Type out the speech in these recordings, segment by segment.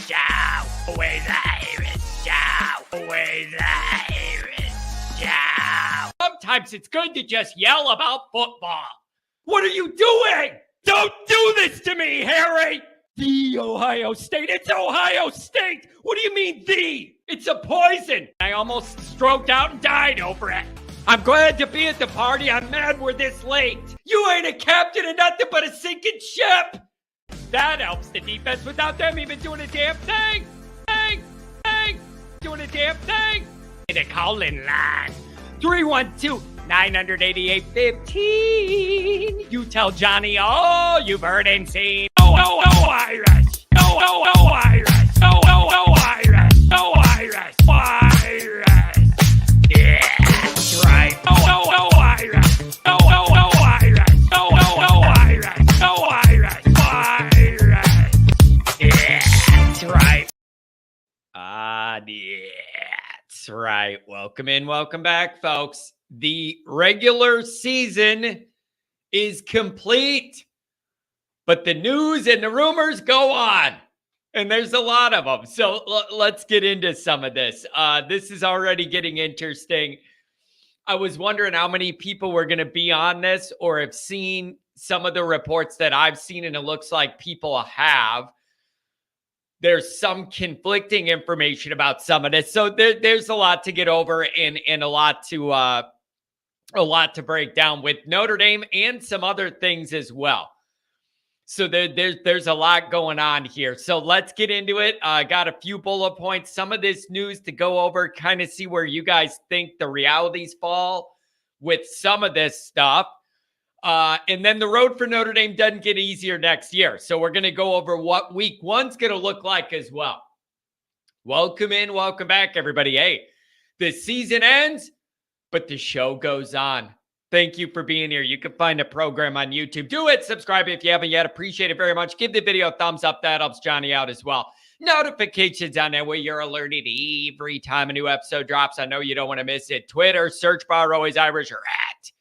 show. Always Irish show. Always Irish show. Sometimes it's good to just yell about football. What are you doing? Don't do this to me, Harry. The Ohio State. It's Ohio State. What do you mean the? It's a poison. I almost stroked out and died over it. I'm glad to be at the party. I'm mad we're this late. You ain't a captain of nothing but a sinking ship. That helps the defense without them even doing a damn thing. Doing a damn thing. The call-in line. 312-988-15. You tell Johnny all you've heard and seen. Oh, Irish. Oh, Irish. Oh, Irish. Oh, Irish. Irish. Yeah, that's right. Oh, Irish. Oh, Irish. Oh, Irish. Oh, Irish. Irish. Yeah, that's right. That's right. Welcome in, welcome back, folks. The regular season is complete, but the news and the rumors go on, and there's a lot of them. So let's get into some of this. This is already getting interesting. I was wondering how many people were going to be on this or have seen some of the reports that I've seen, and it looks like people have. There's some conflicting information about some of this. So there's a lot to get over and a lot to break down with Notre Dame and some other things as well. So there's a lot going on here. So let's get into it. I got a few bullet points, some of this news to go over, kind of see where you guys think the realities fall with some of this stuff. And then the road for Notre Dame doesn't get easier next year. So we're going to go over what week one's going to look like as well. Welcome in, welcome back, everybody. Hey, the season ends, but the show goes on. Thank you for being here. You can find the program on YouTube. Do it. Subscribe if you haven't yet. Appreciate it very much. Give the video a thumbs up. That helps Johnny out as well. Notifications on that way you're alerted every time a new episode drops. I know you don't want to miss it. Twitter, search bar, Always Irish, or at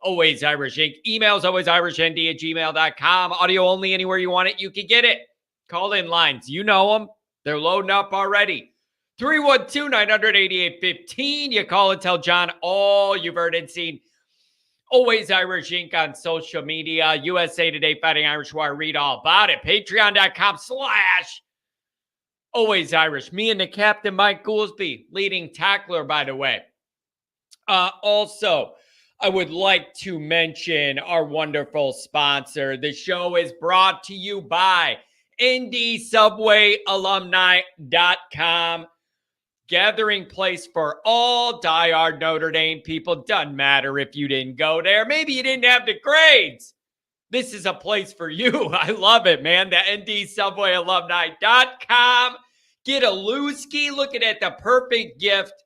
Always Irish Inc. Emails, alwaysirishnd@gmail.com. Audio only, anywhere you want it, you can get it. Call-in lines, you know them. They're loading up already. 312-988-15. You call and tell John all you've heard and seen. Always Irish Inc. on social media. USA Today, Fighting Irish War. Read all about it. Patreon.com/Always Irish. Me and the captain, Mike Goolsby, leading tackler, by the way. Also, I would like to mention our wonderful sponsor. The show is brought to you by NDSubwayAlumni.com. Gathering place for all diehard Notre Dame people. Doesn't matter if you didn't go there. Maybe you didn't have the grades. This is a place for you. I love it, man. The NDSubwayAlumni.com. Get a Lewski. Looking at the perfect gift.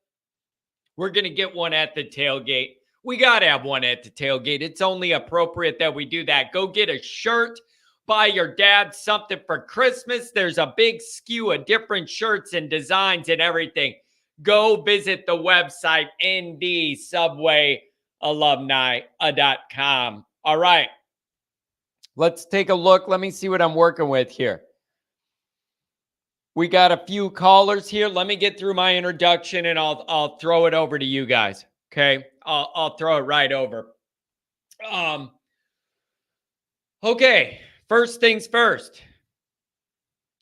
We're going to get one at the tailgate. We got to have one at the tailgate. It's only appropriate that we do that. Go get a shirt. Buy your dad something for Christmas. There's a big skew of different shirts and designs and everything. Go visit the website, ndsubwayalumni.com. All right. Let's take a look. Let me see what I'm working with here. We got a few callers here. Let me get through my introduction and I'll throw it over to you guys. Okay. I'll throw it right over. Okay. First things first.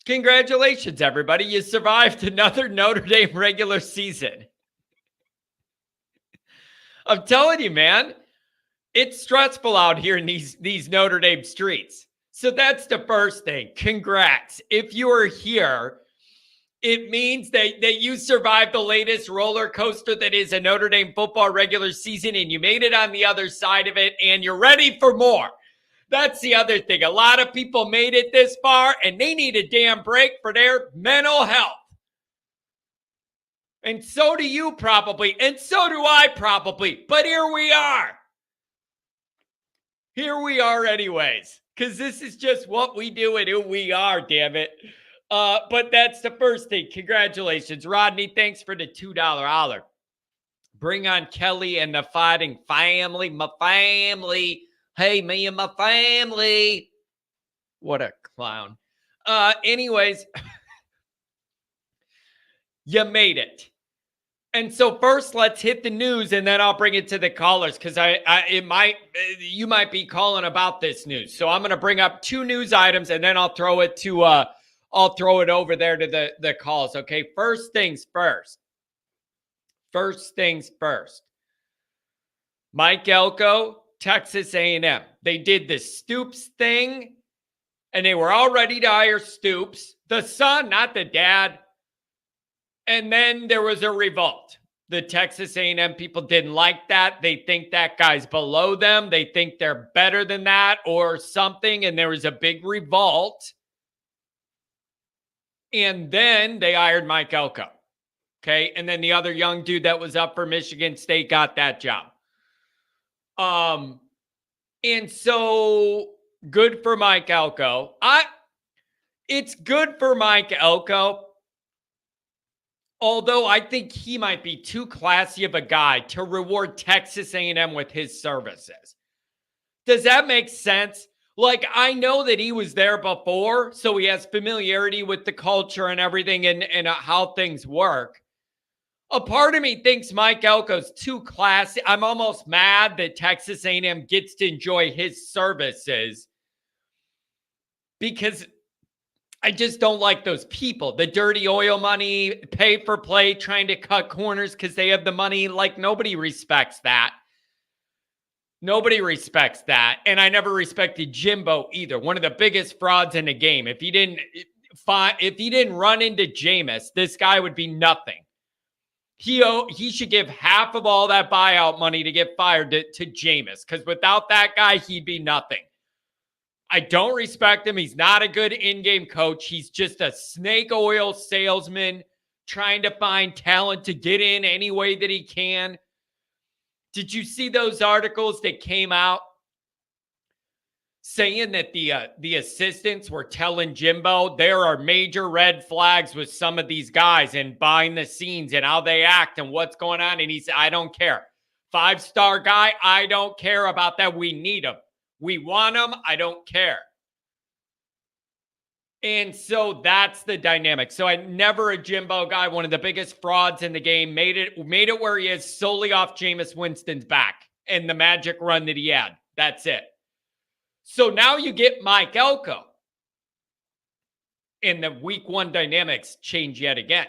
Congratulations, everybody. You survived another Notre Dame regular season. I'm telling you, man, it's stressful out here in these Notre Dame streets. So that's the first thing. Congrats. If you are here, it means that you survived the latest roller coaster that is a Notre Dame football regular season, and you made it on the other side of it, and you're ready for more. That's the other thing. A lot of people made it this far, and they need a damn break for their mental health. And so do you probably, and so do I probably. But here we are. Here we are anyways, because this is just what we do and who we are, damn it. But that's the first thing. Congratulations. Rodney, thanks for the $2 holler. Bring on Kelly and the Fighting Family. My family. Hey, me and my family. What a clown. Anyways, You made it. And so first, let's hit the news, and then I'll bring it to the callers because you might be calling about this news. So I'm going to bring up 2 news items, and then I'll throw it over there to the calls. Okay, first things first. Mike Elko, Texas A&M. They did the Stoops thing, and they were all ready to hire Stoops, the son, not the dad. And then there was a revolt. The Texas A&M people didn't like that. They think that guy's below them. They think they're better than that or something. And there was a big revolt. And then they hired Mike Elko. Okay. And then the other young dude that was up for Michigan State got that job. And so good for Mike Elko. It's good for Mike Elko. Although I think he might be too classy of a guy to reward Texas A&M with his services. Does that make sense? Like, I know that he was there before, so he has familiarity with the culture and everything and how things work. A part of me thinks Mike Elko's too classy. I'm almost mad that Texas A&M gets to enjoy his services because I just don't like those people. The dirty oil money, pay for play, trying to cut corners because they have the money. Like, nobody respects that. Nobody respects that. And I never respected Jimbo either. One of the biggest frauds in the game. If he didn't run into Jameis, this guy would be nothing. He should give half of all that buyout money to get fired to Jameis, because without that guy, he'd be nothing. I don't respect him. He's not a good in-game coach. He's just a snake oil salesman trying to find talent to get in any way that he can. Did you see those articles that came out saying that the assistants were telling Jimbo there are major red flags with some of these guys and behind the scenes and how they act and what's going on? And he said, I don't care. 5-star guy, I don't care about that. We need him. We want him. I don't care. And so that's the dynamic. So I never a Jimbo guy, one of the biggest frauds in the game, made it where he is solely off Jameis Winston's back and the magic run that he had. That's it. So now you get Mike Elko. And the week 1 dynamics change yet again.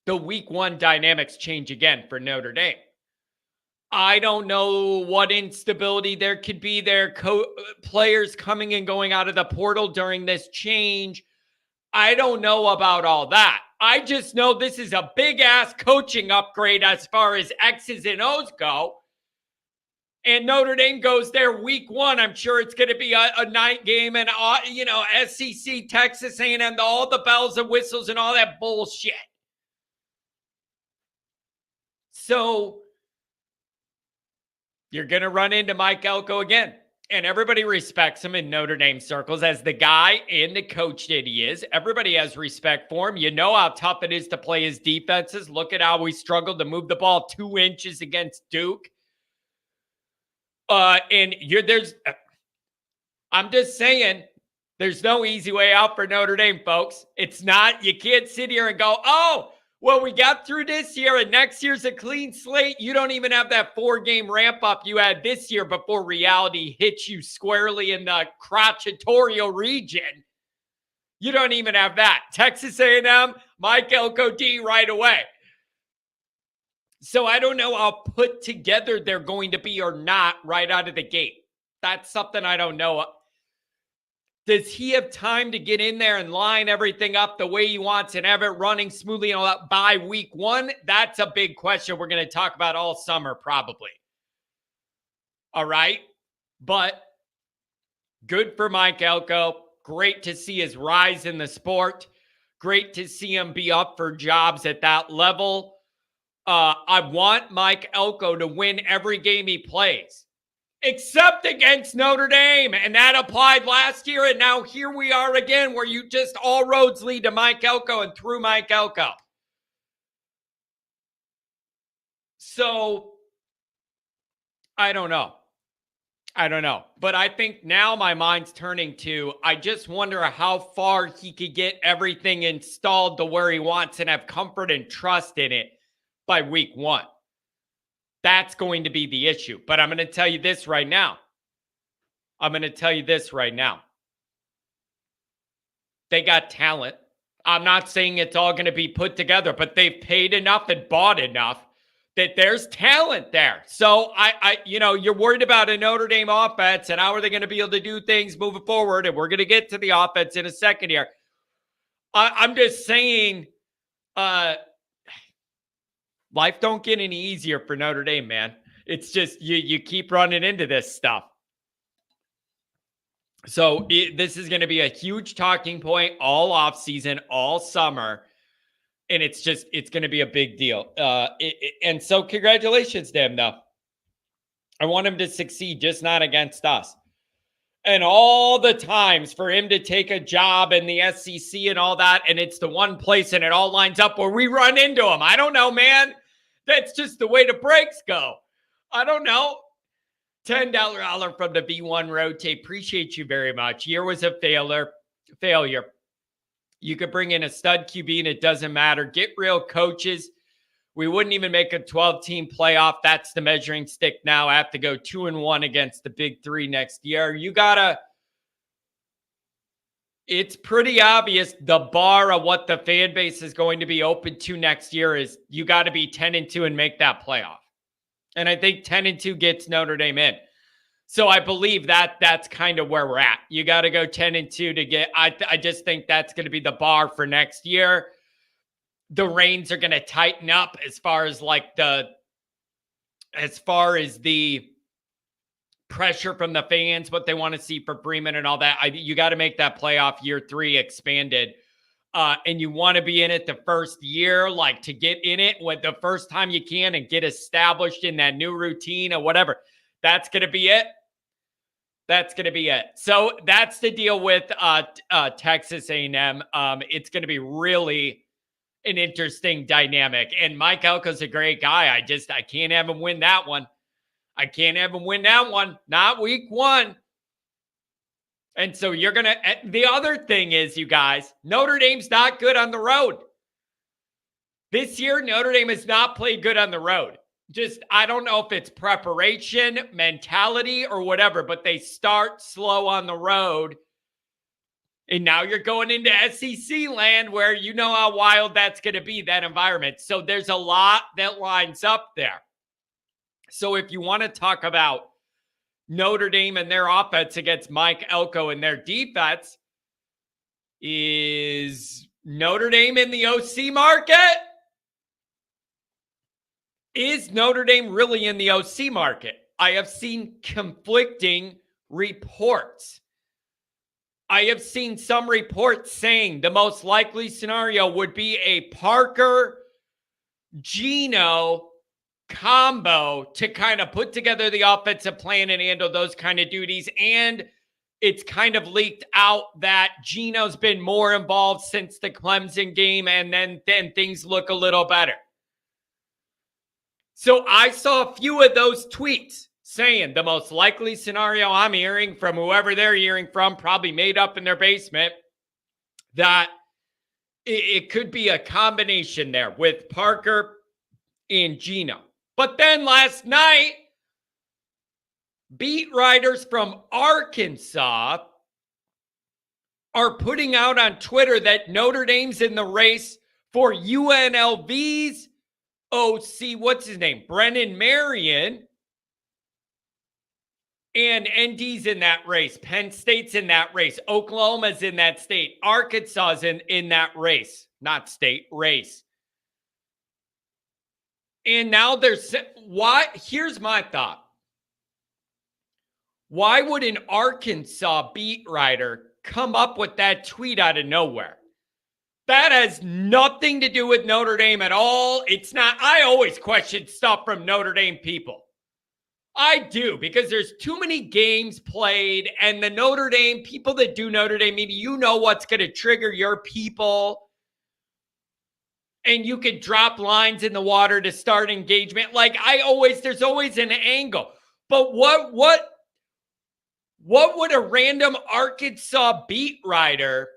The week 1 dynamics change again for Notre Dame. I don't know what instability there could be there. Players coming and going out of the portal during this change. I don't know about all that. I just know this is a big-ass coaching upgrade as far as X's and O's go. And Notre Dame goes there week 1. I'm sure it's going to be a night game and, SEC, Texas A&M, all the bells and whistles and all that bullshit. So you're going to run into Mike Elko again. And everybody respects him in Notre Dame circles as the guy and the coach that he is. Everybody has respect for him. You know how tough it is to play his defenses. Look at how we struggled to move the ball 2 inches against Duke. I'm just saying, there's no easy way out for Notre Dame, folks. It's not. You can't sit here and go, oh, well, we got through this year and next year's a clean slate. You don't even have that 4-game ramp up you had this year before reality hits you squarely in the crotchatorial region. You don't even have that. Texas A&M, Mike Elko D right away. So I don't know how put together they're going to be or not right out of the gate. That's something I don't know. Does he have time to get in there and line everything up the way he wants and have it running smoothly and all that by week 1? That's a big question we're going to talk about all summer probably. All right. But good for Mike Elko. Great to see his rise in the sport. Great to see him be up for jobs at that level. I want Mike Elko to win every game he plays. Except against Notre Dame. And that applied last year. And now here we are again where you just all roads lead to Mike Elko and through Mike Elko. So, I don't know. I don't know. But I think now my mind's turning to, I just wonder how far he could get everything installed to where he wants and have comfort and trust in it by week 1. That's going to be the issue. But I'm going to tell you this right now. They got talent. I'm not saying it's all going to be put together, but they've paid enough and bought enough that there's talent there. So you're worried about a Notre Dame offense and how are they going to be able to do things moving forward? And we're going to get to the offense in a second here. I'm just saying, life don't get any easier for Notre Dame, man. It's just you keep running into this stuff. So this is going to be a huge talking point all offseason, all summer. And it's going to be a big deal. And so congratulations to him, though. I want him to succeed, just not against us. And all the times for him to take a job in the SEC and all that, and it's the one place and it all lines up where we run into him. I don't know, man. That's just the way the breaks go. I don't know. $10 holler from the V1 Rotate. Appreciate you very much. Year was a failure. You could bring in a stud QB and it doesn't matter. Get real coaches. We wouldn't even make a 12-team playoff. That's the measuring stick now. I have to go 2-1 against the big 3 next year. It's pretty obvious the bar of what the fan base is going to be open to next year is you got to be 10-2 and make that playoff. And I think 10-2 gets Notre Dame in. So I believe that's kind of where we're at. You got to go 10-2 to get. I just think that's going to be the bar for next year. The reins are going to tighten up as far as the pressure from the fans, what they want to see for Freeman and all that. You got to make that playoff year 3 expanded. And you want to be in it the first year, to get in it with the first time you can and get established in that new routine or whatever. That's going to be it. So that's the deal with Texas A&M. It's going to be really an interesting dynamic. And Mike Elko's a great guy. I can't have him win that one. Not week 1. And so the other thing is, you guys, Notre Dame's not good on the road. This year, Notre Dame has not played good on the road. I don't know if it's preparation, mentality, or whatever, but they start slow on the road. And now you're going into SEC land where you know how wild that's going to be, that environment. So there's a lot that lines up there. So if you want to talk about Notre Dame and their offense against Mike Elko and their defense, is Notre Dame in the OC market? Is Notre Dame really in the OC market? I have seen conflicting reports. I have seen some reports saying the most likely scenario would be a Parker-Gino combo to kind of put together the offensive plan and handle those kind of duties. And it's kind of leaked out that Gino's been more involved since the Clemson game, and then things look a little better. So I saw a few of those tweets saying the most likely scenario I'm hearing from whoever they're hearing from, probably made up in their basement, that it could be a combination there with Parker and Gino. But then last night, beat writers from Arkansas are putting out on Twitter that Notre Dame's in the race for UNLV's OC, what's his name? Brennan Marion. And ND's in that race. Penn State's in that race. Oklahoma's in that state. Arkansas's in that race. Not state, race. And now here's my thought. Why would an Arkansas beat writer come up with that tweet out of nowhere? That has nothing to do with Notre Dame at all. It's not. I always question stuff from Notre Dame people. I do, because there's too many games played, and the Notre Dame people that do Notre Dame media, you know what's going to trigger your people. And you could drop lines in the water to start engagement. There's always an angle. But what What would a random Arkansas beat writer,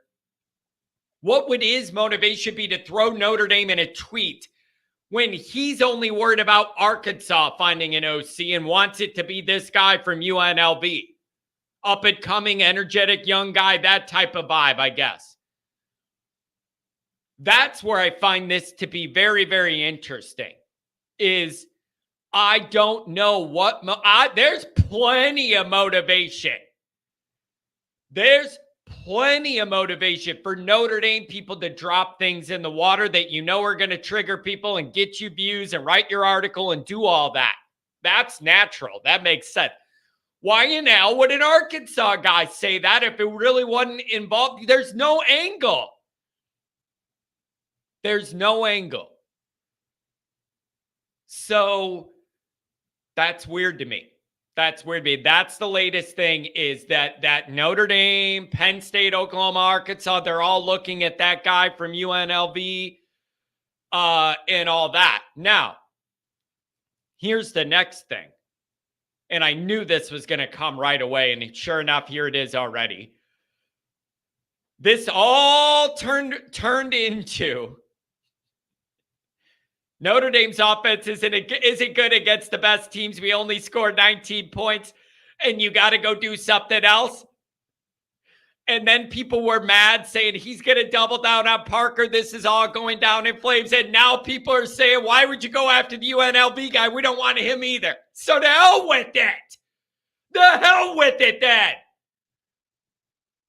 what would his motivation be to throw Notre Dame in a tweet when he's only worried about Arkansas finding an OC and wants it to be this guy from UNLV? Up and coming, energetic young guy, that type of vibe, I guess. That's where I find this to be very, very interesting. Is I don't know what there's plenty of motivation. There's plenty of motivation for Notre Dame people to drop things in the water that you know are going to trigger people and get you views and write your article and do all that. That's natural. That makes sense. Why in hell would an Arkansas guy say that if it really wasn't involved? There's no angle. There's no angle. So that's weird to me. That's weird to me. That's the latest thing is that Notre Dame, Penn State, Oklahoma, Arkansas, they're all looking at that guy from UNLV and all that. Now, here's the next thing. And I knew this was going to come right away. And sure enough, here it is already. This all turned into Notre Dame's offense isn't good against the best teams. We only scored 19 points, and you got to go do something else. And then people were mad saying he's going to double down on Parker. This is all going down in flames. And now people are saying, why would you go after the UNLV guy? We don't want him either. So to hell with it. The hell with it then.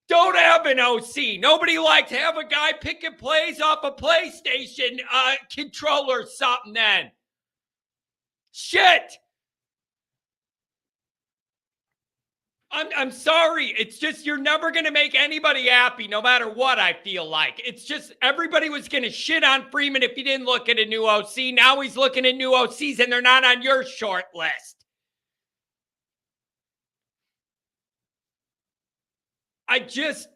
Don't have an OC. Nobody likes to have a guy picking plays off a PlayStation controller or something then. Shit. I'm sorry. It's just you're never going to make anybody happy no matter what, I feel like. It's just everybody was going to shit on Freeman if he didn't look at a new OC. Now he's looking at new OCs and they're not on your short list. I get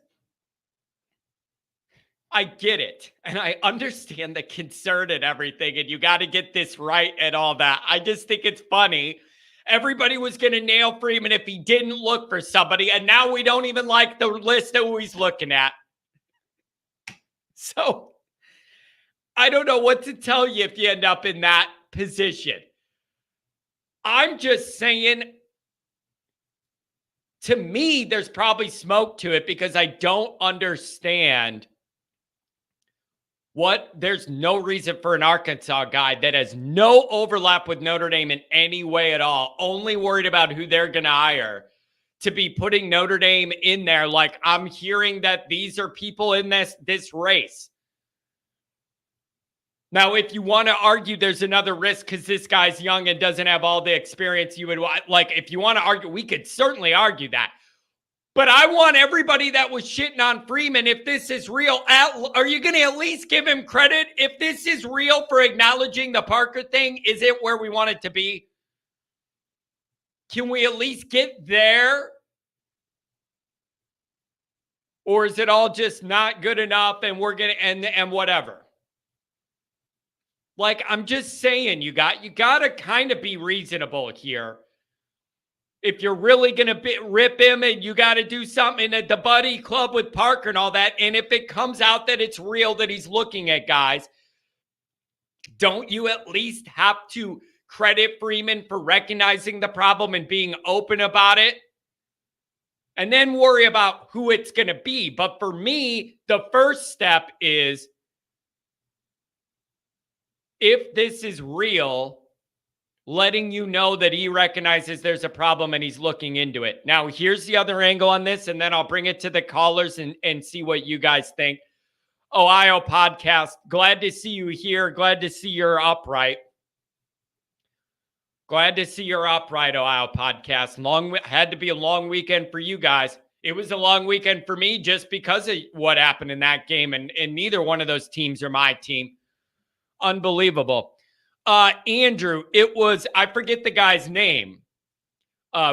it. And I understand the concern and everything. And you got to get this right and all that. I just think it's funny. Everybody was going to nail Freeman if he didn't look for somebody. And now we don't even like the list of who he's looking at. So I don't know what to tell you if you end up in that position. I'm just saying, to me, there's probably smoke to it because I don't understand there's no reason for an Arkansas guy that has no overlap with Notre Dame in any way at all, only worried about who they're going to hire, to be putting Notre Dame in there. Like, I'm hearing that these are people in this race. Now, if you want to argue there's another risk because this guy's young and doesn't have all the experience you would like, if you want to argue, we could certainly argue that. But I want everybody that was shitting on Freeman, if this is real, are you going to at least give him credit? If this is real for acknowledging the Parker thing, is it where we want it to be? Can we at least get there? Or is it all just not good enough and we're going to and whatever? Like, I'm just saying, you got to kind of be reasonable here. If you're really going to rip him and you got to do something at the buddy club with Parker and all that, and if it comes out that it's real that he's looking at guys, don't you at least have to credit Freeman for recognizing the problem and being open about it? And then worry about who it's going to be. But for me, the first step is, if this is real, letting you know that he recognizes there's a problem and he's looking into it. Now, here's the other angle on this, and then I'll bring it to the callers and see what you guys think. Ohio podcast, glad to see you here. Glad to see you're upright. Glad to see you're upright, Ohio podcast. Had to be a long weekend for you guys. It was a long weekend for me just because of what happened in that game, and neither one of those teams are my team. Unbelievable. Andrew, it was, I forget the guy's name,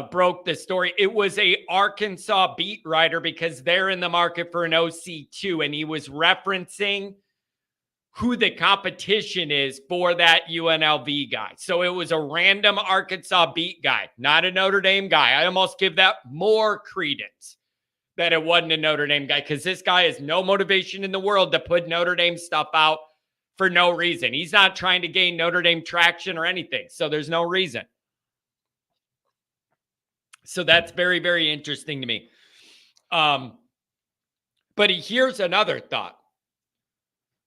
broke the story. It was a Arkansas beat writer because they're in the market for an OC too. And he was referencing who the competition is for that UNLV guy. So it was a random Arkansas beat guy, not a Notre Dame guy. I almost give that more credence that it wasn't a Notre Dame guy, because this guy has no motivation in the world to put Notre Dame stuff out for no reason. He's not trying to gain Notre Dame traction or anything. So there's no reason. So that's very, very interesting to me. But here's another thought.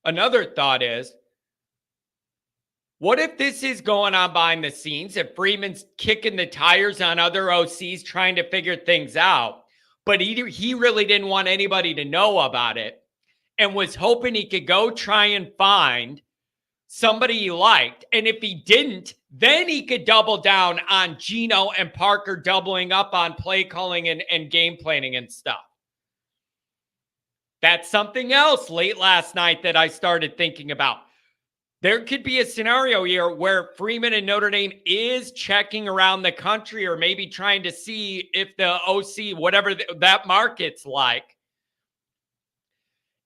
Another thought is, what if this is going on behind the scenes, if Freeman's kicking the tires on other OCs trying to figure things out, but he really didn't want anybody to know about it and was hoping he could go try and find somebody he liked. And if he didn't, then he could double down on Gino and Parker doubling up on play calling and game planning and stuff. That's something else late last night that I started thinking about. There could be a scenario here where Freeman and Notre Dame is checking around the country, or maybe trying to see if the OC, whatever that market's like.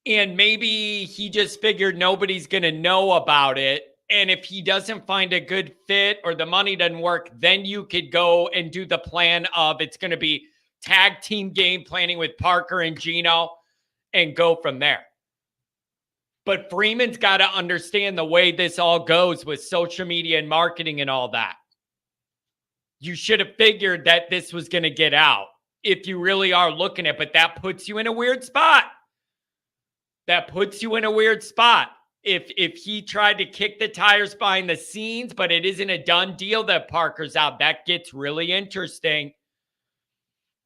And maybe he just figured nobody's going to know about it. And if he doesn't find a good fit or the money doesn't work, then you could go and do the plan of it's going to be tag team game planning with Parker and Gino and go from there. But Freeman's got to understand the way this all goes with social media and marketing and all that. You should have figured that this was going to get out if you really are looking at it, but that puts you in a weird spot. That puts you in a weird spot. If he tried to kick the tires behind the scenes, but it isn't a done deal that Parker's out, that gets really interesting.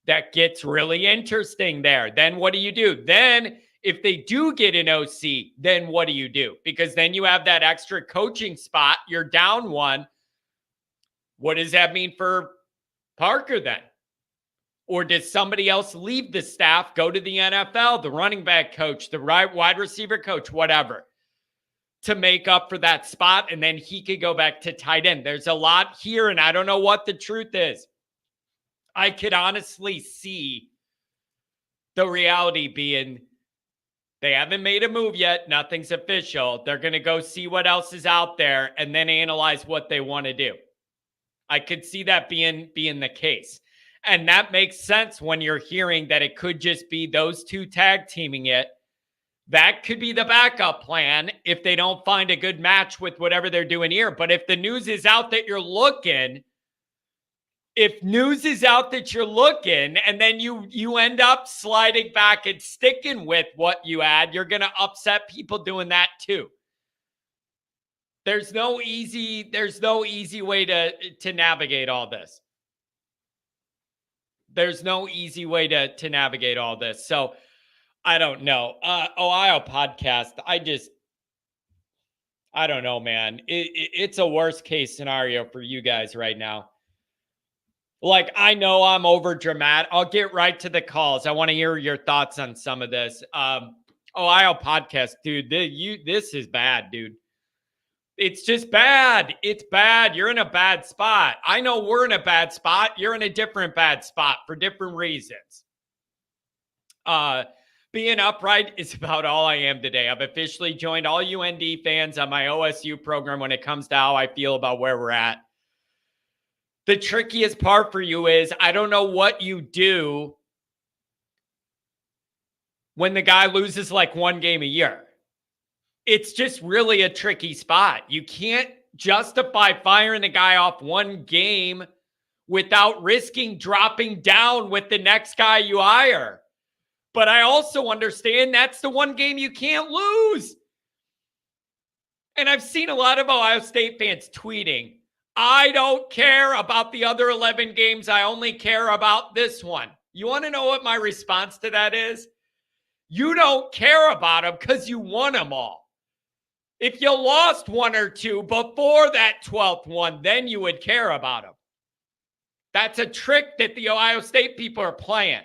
That gets really interesting there. Then what do you do? Then if they do get an OC, then what do you do? Because then you have that extra coaching spot. You're down one. What does that mean for Parker then? Or does somebody else leave the staff, go to the NFL, the running back coach, the wide receiver coach, whatever, to make up for that spot? And then he could go back to tight end. There's a lot here, and I don't know what the truth is. I could honestly see the reality being they haven't made a move yet. Nothing's official. They're going to go see what else is out there and then analyze what they want to do. I could see that being the case. And that makes sense when you're hearing that it could just be those two tag teaming it. That could be the backup plan if they don't find a good match with whatever they're doing here. But if the news is out that you're looking, and then you end up sliding back and sticking with what you had, you're going to upset people doing that too. There's no easy way to navigate all this. There's no easy way to navigate all this. So I don't know. Ohio podcast, I don't know, man. It's a worst case scenario for you guys right now. Like, I know I'm over dramatic. I'll get right to the calls. I want to hear your thoughts on some of this. Ohio podcast, dude, this is bad, dude. It's just bad. It's bad. You're in a bad spot. I know we're in a bad spot. You're in a different bad spot for different reasons. Being upright is about all I am today. I've officially joined all UND fans on my OSU program when it comes to how I feel about where we're at. The trickiest part for you is I don't know what you do when the guy loses like one game a year. It's just really a tricky spot. You can't justify firing the guy off one game without risking dropping down with the next guy you hire. But I also understand that's the one game you can't lose. And I've seen a lot of Ohio State fans tweeting, I don't care about the other 11 games. I only care about this one. You want to know what my response to that is? You don't care about them because you won them all. If you lost one or two before that 12th one, then you would care about them. That's a trick that the Ohio State people are playing.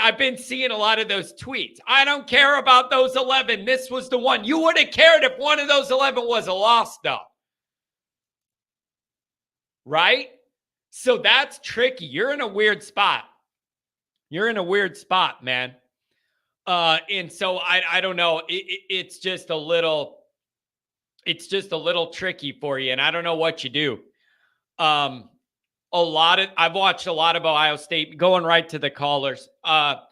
I've been seeing a lot of those tweets. I don't care about those 11. This was the one. You would have cared if one of those 11 was a loss, though. Right? So that's tricky. You're in a weird spot. You're in a weird spot, man. And so I don't know. It's just a little tricky for you. And I don't know what you do. I've watched a lot of Ohio State, going right to the callers. I've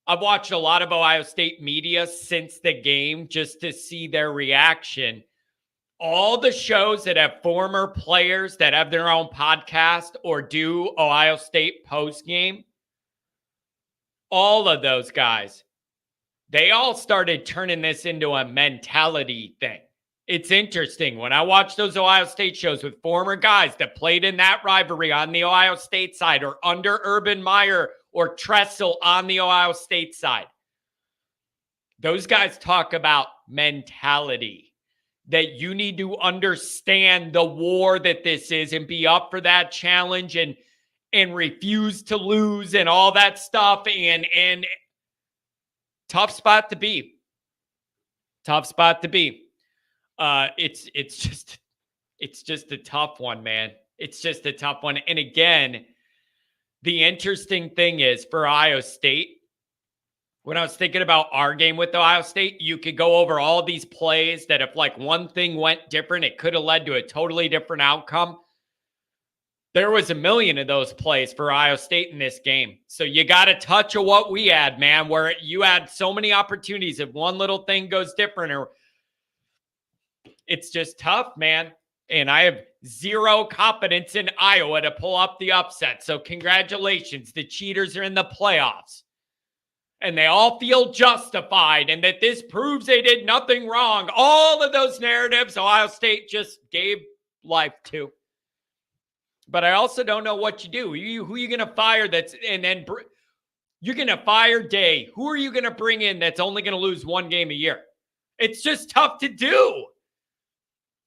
watched a lot of Ohio State media since the game just to see their reaction. All the shows that have former players that have their own podcast or do Ohio State post game, all of those guys, they all started turning this into a mentality thing. It's interesting. When I watch those Ohio State shows with former guys that played in that rivalry on the Ohio State side or under Urban Meyer or Tressel on the Ohio State side, those guys talk about mentality, that you need to understand the war that this is and be up for that challenge and refuse to lose and all that stuff. And tough spot to be. Tough spot to be. It's just a tough one, man. It's just a tough one. And again, the interesting thing is for Ohio State, when I was thinking about our game with Ohio State, you could go over all these plays that if like one thing went different, it could have led to a totally different outcome. There was a million of those plays for Ohio State in this game. So you got a touch of what we had, man, where you had so many opportunities. If one little thing goes different, or it's just tough, man. And I have zero confidence in Iowa to pull up the upset. So congratulations. The cheaters are in the playoffs. And they all feel justified and that this proves they did nothing wrong. All of those narratives Ohio State just gave life to. But I also don't know what you do. Who are you going to fire you're going to fire Day. Who are you going to bring in that's only going to lose one game a year? It's just tough to do.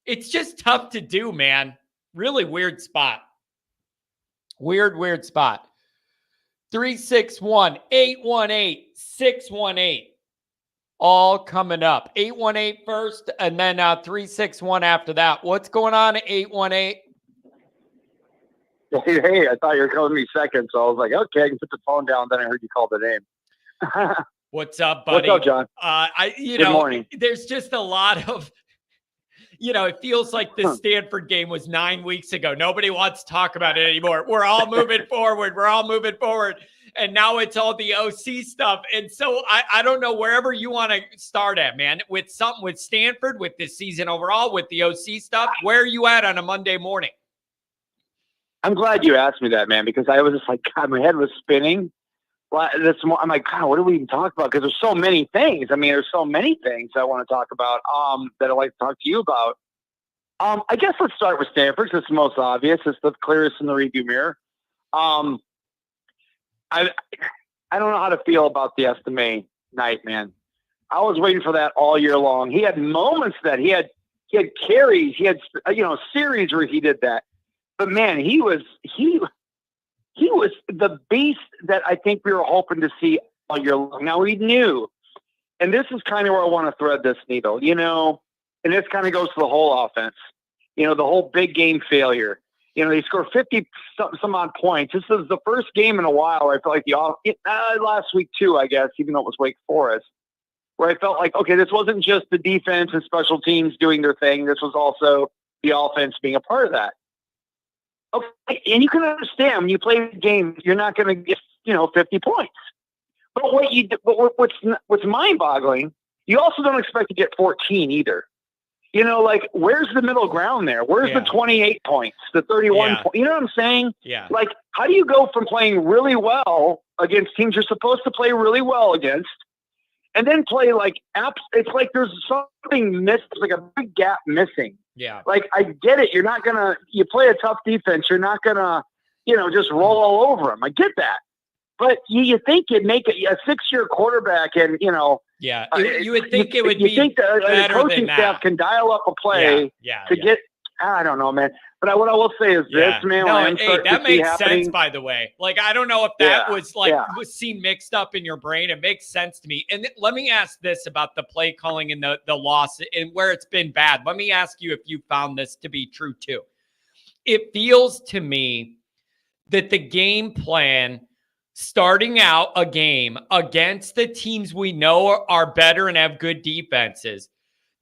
It's just tough to do, man. Really weird spot. Weird spot. 361-818-618. All coming up. 818 first, and then 361 after that. What's going on at 818? Hey, I thought you were calling me second, so I was like, okay, I can put the phone down. Then I heard you call the name. What's up, buddy? What's up, John? Good morning. There's just a lot of, it feels like the Stanford game was 9 weeks ago. Nobody wants to talk about it anymore. We're all moving forward. And now it's all the OC stuff. And so I don't know, wherever you want to start at, man, with something with Stanford, with this season overall, with the OC stuff, where are you at on a Monday morning? I'm glad you asked me that, man, because I was just like, God, my head was spinning. I'm like, God, what do we even talk about? Because there's so many things. I mean, there's so many things I want to talk about that I'd like to talk to you about. I guess let's start with Stanford, because it's the most obvious. It's the clearest in the rearview mirror. I don't know how to feel about the Estime night, man. I was waiting for that all year long. He had moments that he had carries, he had series where he did that. But man, he was the beast that I think we were hoping to see all year long. Now we knew, and this is kind of where I want to thread this needle, and this kind of goes to the whole offense, the whole big game failure. They scored 50 some odd points. This is the first game in a while where I felt like last week too, I guess, even though it was Wake Forest, where I felt like, okay, this wasn't just the defense and special teams doing their thing. This was also the offense being a part of that. Okay, and you can understand when you play the game, you're not going to get 50 points. But what's mind-boggling, you also don't expect to get 14 either. Where's the middle ground there? Where's the 28 points, the 31 points? You know what I'm saying? Yeah. Like, how do you go from playing really well against teams you're supposed to play really well against, and then play it's like there's something missed, like a big gap missing. Yeah. Like, I get it. You play a tough defense. You're not going to, just roll all over them. I get that. But you think you'd make a 6-year quarterback and, yeah, you would think it would be think the coaching staff can dial up a play get, I don't know, man. But what I will say is this, man. No, that makes sense, by the way. Like, I don't know if that was seemed mixed up in your brain. It makes sense to me. And let me ask this about the play calling and the loss and where it's been bad. Let me ask you if you found this to be true too. It feels to me that the game plan starting out a game against the teams we know are better and have good defenses,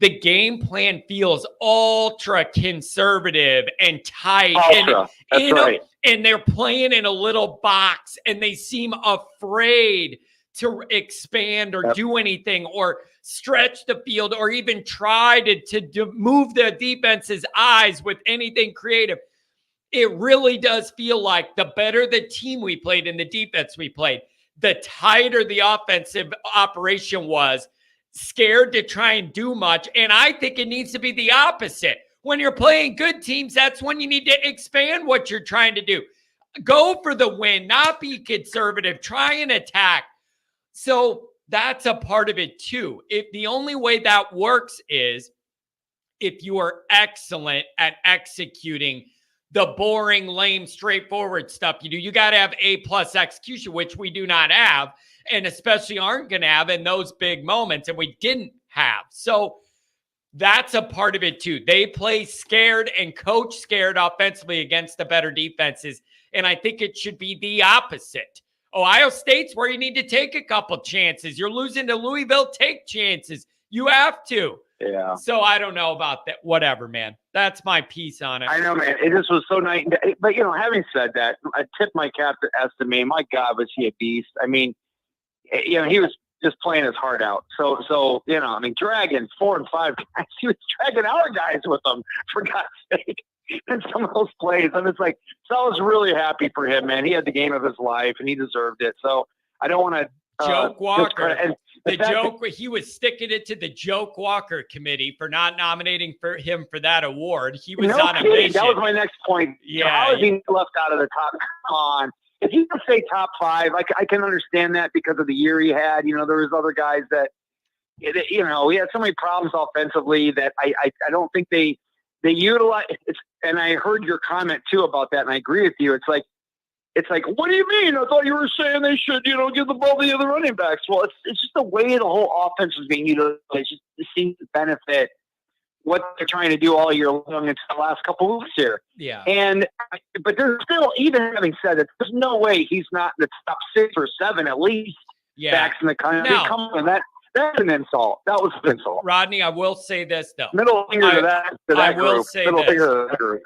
the game plan feels ultra conservative and tight. Ultra. That's right. And they're playing in a little box and they seem afraid to expand or do anything or stretch the field or even try to move the defense's eyes with anything creative. It really does feel like the better the team we played and the defense we played, the tighter the offensive operation was, scared to try and do much. And I think it needs to be the opposite. When you're playing good teams, that's when you need to expand what you're trying to do. Go for the win, not be conservative, try and attack. So that's a part of it too. If the only way that works is if you are excellent at executing the boring, lame, straightforward stuff you do. You got to have A+ execution, which we do not have, and especially aren't going to have in those big moments, and we didn't have. So that's a part of it too. They play scared and coach scared offensively against the better defenses, and I think it should be the opposite. Ohio State's where you need to take a couple chances. You're losing to Louisville, take chances. You have to. Yeah. So I don't know about that. Whatever, man. That's my piece on it. I know, man. It just was so nice. But, having said that, I tip my cap to Estime. My God, was he a beast. I mean, he was just playing his heart out. So dragging 4 and 5 guys. He was dragging our guys with him, for God's sake. And some of those plays. And it's like, so I was really happy for him, man. He had the game of his life, and he deserved it. So I don't want to Joke Walker. He was sticking it to the Joke Walker committee for not nominating him for that award. He was on a mission. That was my next point. Yeah. How is he left out of the top? Come on. If he could say top 5, I can understand that because of the year he had. There was other guys that, we had so many problems offensively that I don't think they utilize. And I heard your comment too about that, and I agree with you. It's like, what do you mean? I thought you were saying they should, give the ball to the other running backs. Well, it's just the way the whole offense was being utilized. It just seems to benefit what they're trying to do all year long until the last couple of weeks here. Yeah. But there's still, even having said that, there's no way he's not in the top 6 or 7 at least backs in the country. Now, come on, that's an insult. That was an insult. Rodney, I will say this though. Middle finger to that I group. will say Middle this. finger to that group.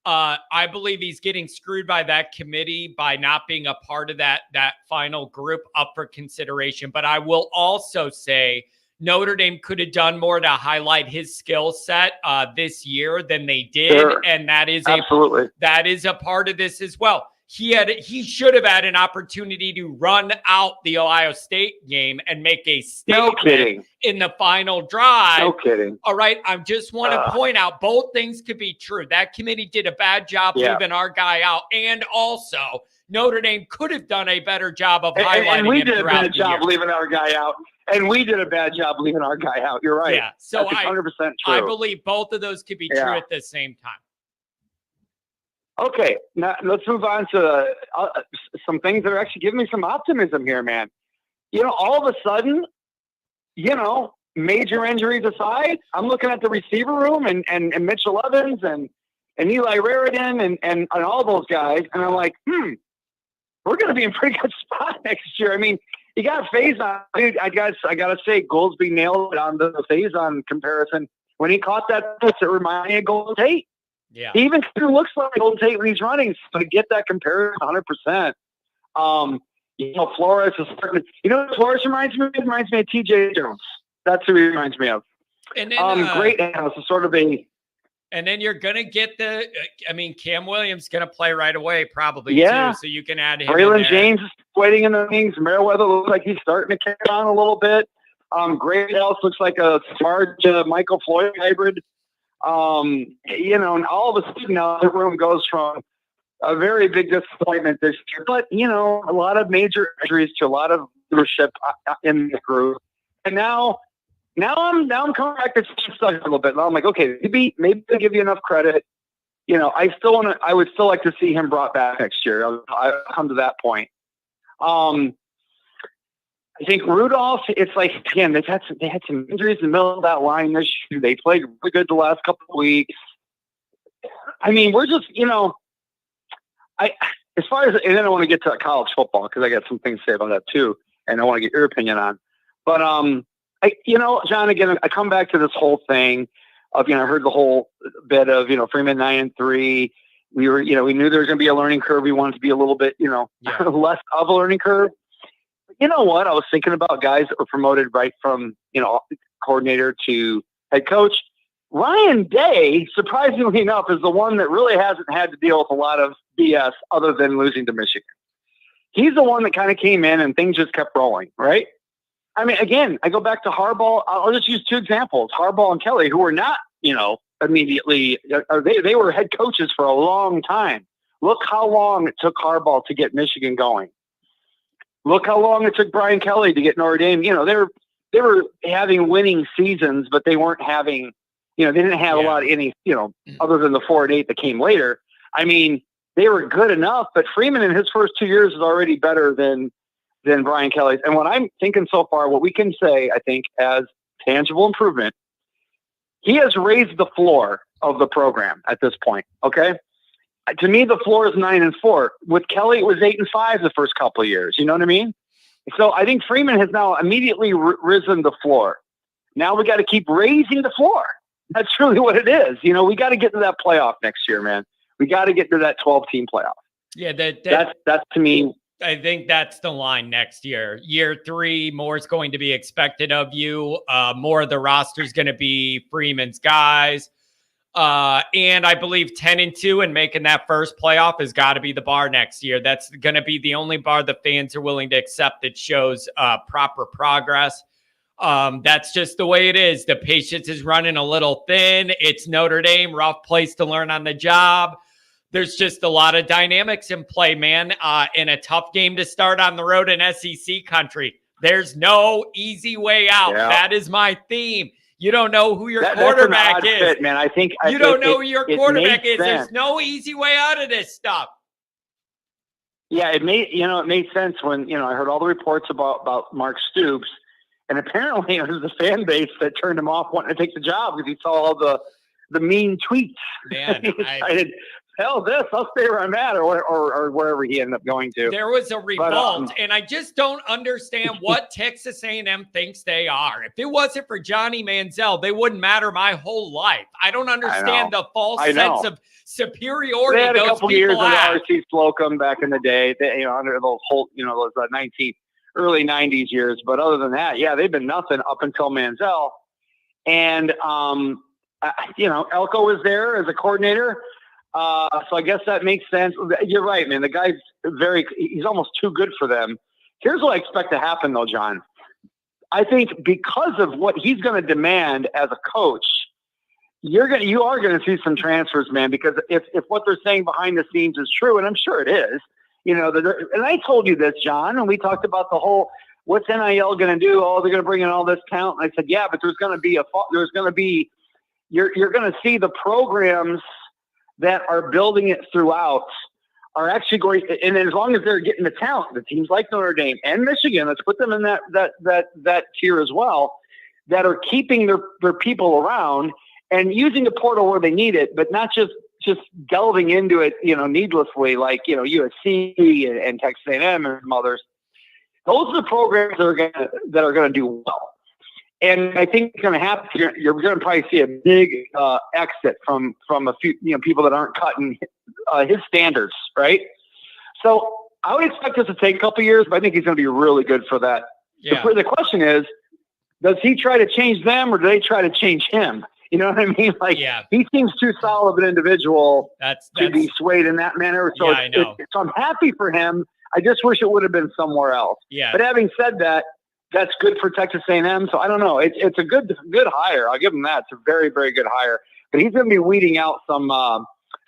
I believe he's getting screwed by that committee by not being a part of that final group up for consideration. But I will also say Notre Dame could have done more to highlight his skill set this year than they did. Sure. And that is absolutely that is a part of this as well. He should have had an opportunity to run out the Ohio State game and make a statement in the final drive. No kidding. All right. I just want to point out both things could be true. That committee did a bad job leaving our guy out. And also Notre Dame could have done a better job of highlighting him. And we did a bad job year. leaving our guy out. And we did a bad job leaving our guy out. You're right. Yeah. So that's 100% true. I believe both of those could be true at the same time. Okay, now let's move on to some things that are actually giving me some optimism here, man. All of a sudden, major injuries aside, I'm looking at the receiver room and Mitchell Evans and Eli Raridan and all those guys, and I'm like, we're going to be in pretty good spot next year. I mean, you got Faison. Dude, I got to say, Goolsby nailed it on the Faison comparison. When he caught that pitch, it reminded me of Golden Tate. Yeah. He even looks like Golden Tate when he's running. So to get that comparison 100%. Flores is starting to, Flores reminds me of TJ Jones. That's who he reminds me of. And then, great analyst is sort of a. And then you're going to get Cam Williams going to play right away probably too. So you can add him. Braylon James is waiting in the wings. Merriweather looks like he's starting to kick on a little bit. Great House looks like a smart Michael Floyd hybrid. And all of a sudden now the room goes from a very big disappointment this year, but a lot of major injuries to a lot of leadership in the group. And now I'm coming back to stuff a little bit. Now I'm like, okay, maybe they give you enough credit. I would still like to see him brought back next year. I'll come to that point. I think Rudolph, it's like, again, they had some injuries in the middle of that line this year. They played really good the last couple of weeks. I mean, we're just, it's as far as, and then I want to get to college football because I got some things to say about that too, and I want to get your opinion on. But John, again, I come back to this whole thing of, I heard the whole bit of, Freeman 9-3. We knew there was going to be a learning curve. We wanted to be a little bit, less of a learning curve. But you know what? I was thinking about guys that were promoted right from, coordinator to head coach. Ryan Day, surprisingly enough, is the one that really hasn't had to deal with a lot of BS other than losing to Michigan. He's the one that kind of came in and things just kept rolling, right? I mean, again, I go back to Harbaugh. I'll just use two examples, Harbaugh and Kelly, who were not, immediately, they were head coaches for a long time. Look how long it took Harbaugh to get Michigan going. Look how long it took Brian Kelly to get Notre Dame. They were having winning seasons, but they weren't having, they didn't have a lot of any, other than the 4-8 that came later. I mean, they were good enough, but Freeman in his first 2 years is already better than Brian Kelly's. And what I'm thinking so far, what we can say, I think, as tangible improvement, he has raised the floor of the program at this point. Okay. To me, the floor is 9-4. With Kelly, it was 8-5 the first couple of years. You know what I mean? So I think Freeman has now immediately risen the floor. Now we got to keep raising the floor. That's really what it is. We got to get to that playoff next year, man. We got to get to that 12-team playoff. Yeah, that's to me. I think that's the line next year. Year 3, more is going to be expected of you. More of the roster is going to be Freeman's guys. And I believe 10-2 and making that first playoff has got to be the bar next year. That's going to be the only bar the fans are willing to accept that shows proper progress. That's just the way it is. The patience is running a little thin. It's Notre Dame, rough place to learn on the job. There's just a lot of dynamics in play, man. In a tough game to start on the road in SEC country. There's no easy way out. Yeah. That is my theme. You don't know who your quarterback is. Fit, man. I think you don't know who your quarterback is. There's no easy way out of this stuff. Yeah, it made sense when, I heard all the reports about Mark Stoops, and apparently it was the fan base that turned him off wanting to take the job because he saw all the mean tweets. Man, he decided, hell this, I'll stay where I'm at, or wherever he ended up going to. There was a revolt, and I just don't understand what Texas A&M thinks they are. If it wasn't for Johnny Manziel, they wouldn't matter my whole life. I don't understand the false sense of superiority. They had a couple years in the RC Slocum back in the day, under those whole, those early 90s years. But other than that, yeah, they've been nothing up until Manziel. And, Elko was there as a coordinator. So I guess that makes sense. You're right, man. The guy's he's almost too good for them. Here's what I expect to happen though, John. I think because of what he's going to demand as a coach, you are going to see some transfers, man, because if what they're saying behind the scenes is true, and I'm sure it is, and I told you this, John, and we talked about the whole, what's NIL going to do? Oh, they're going to bring in all this talent. And I said, yeah, but you're going to see the programs that are building it throughout are actually going, and as long as they're getting the talent, the teams like Notre Dame and Michigan, let's put them in that tier as well, that are keeping their people around and using the portal where they need it, but not just delving into it, needlessly, like, USC and Texas A&M and some others. Those are the programs that are going to do well. And I think it's going to happen. You're going to probably see a big exit from a few people that aren't cutting his standards, right? So I would expect this to take a couple of years, but I think he's going to be really good for that. Yeah. The question is, does he try to change them or do they try to change him? You know what I mean? Like, he seems too solid of an individual to be swayed in that manner. So, I know. So I'm happy for him. I just wish it would have been somewhere else. Yeah. But having said that, that's good for Texas A&M. So I don't know. It's a good hire. I'll give him that. It's a very, very good hire. But he's going to be weeding out some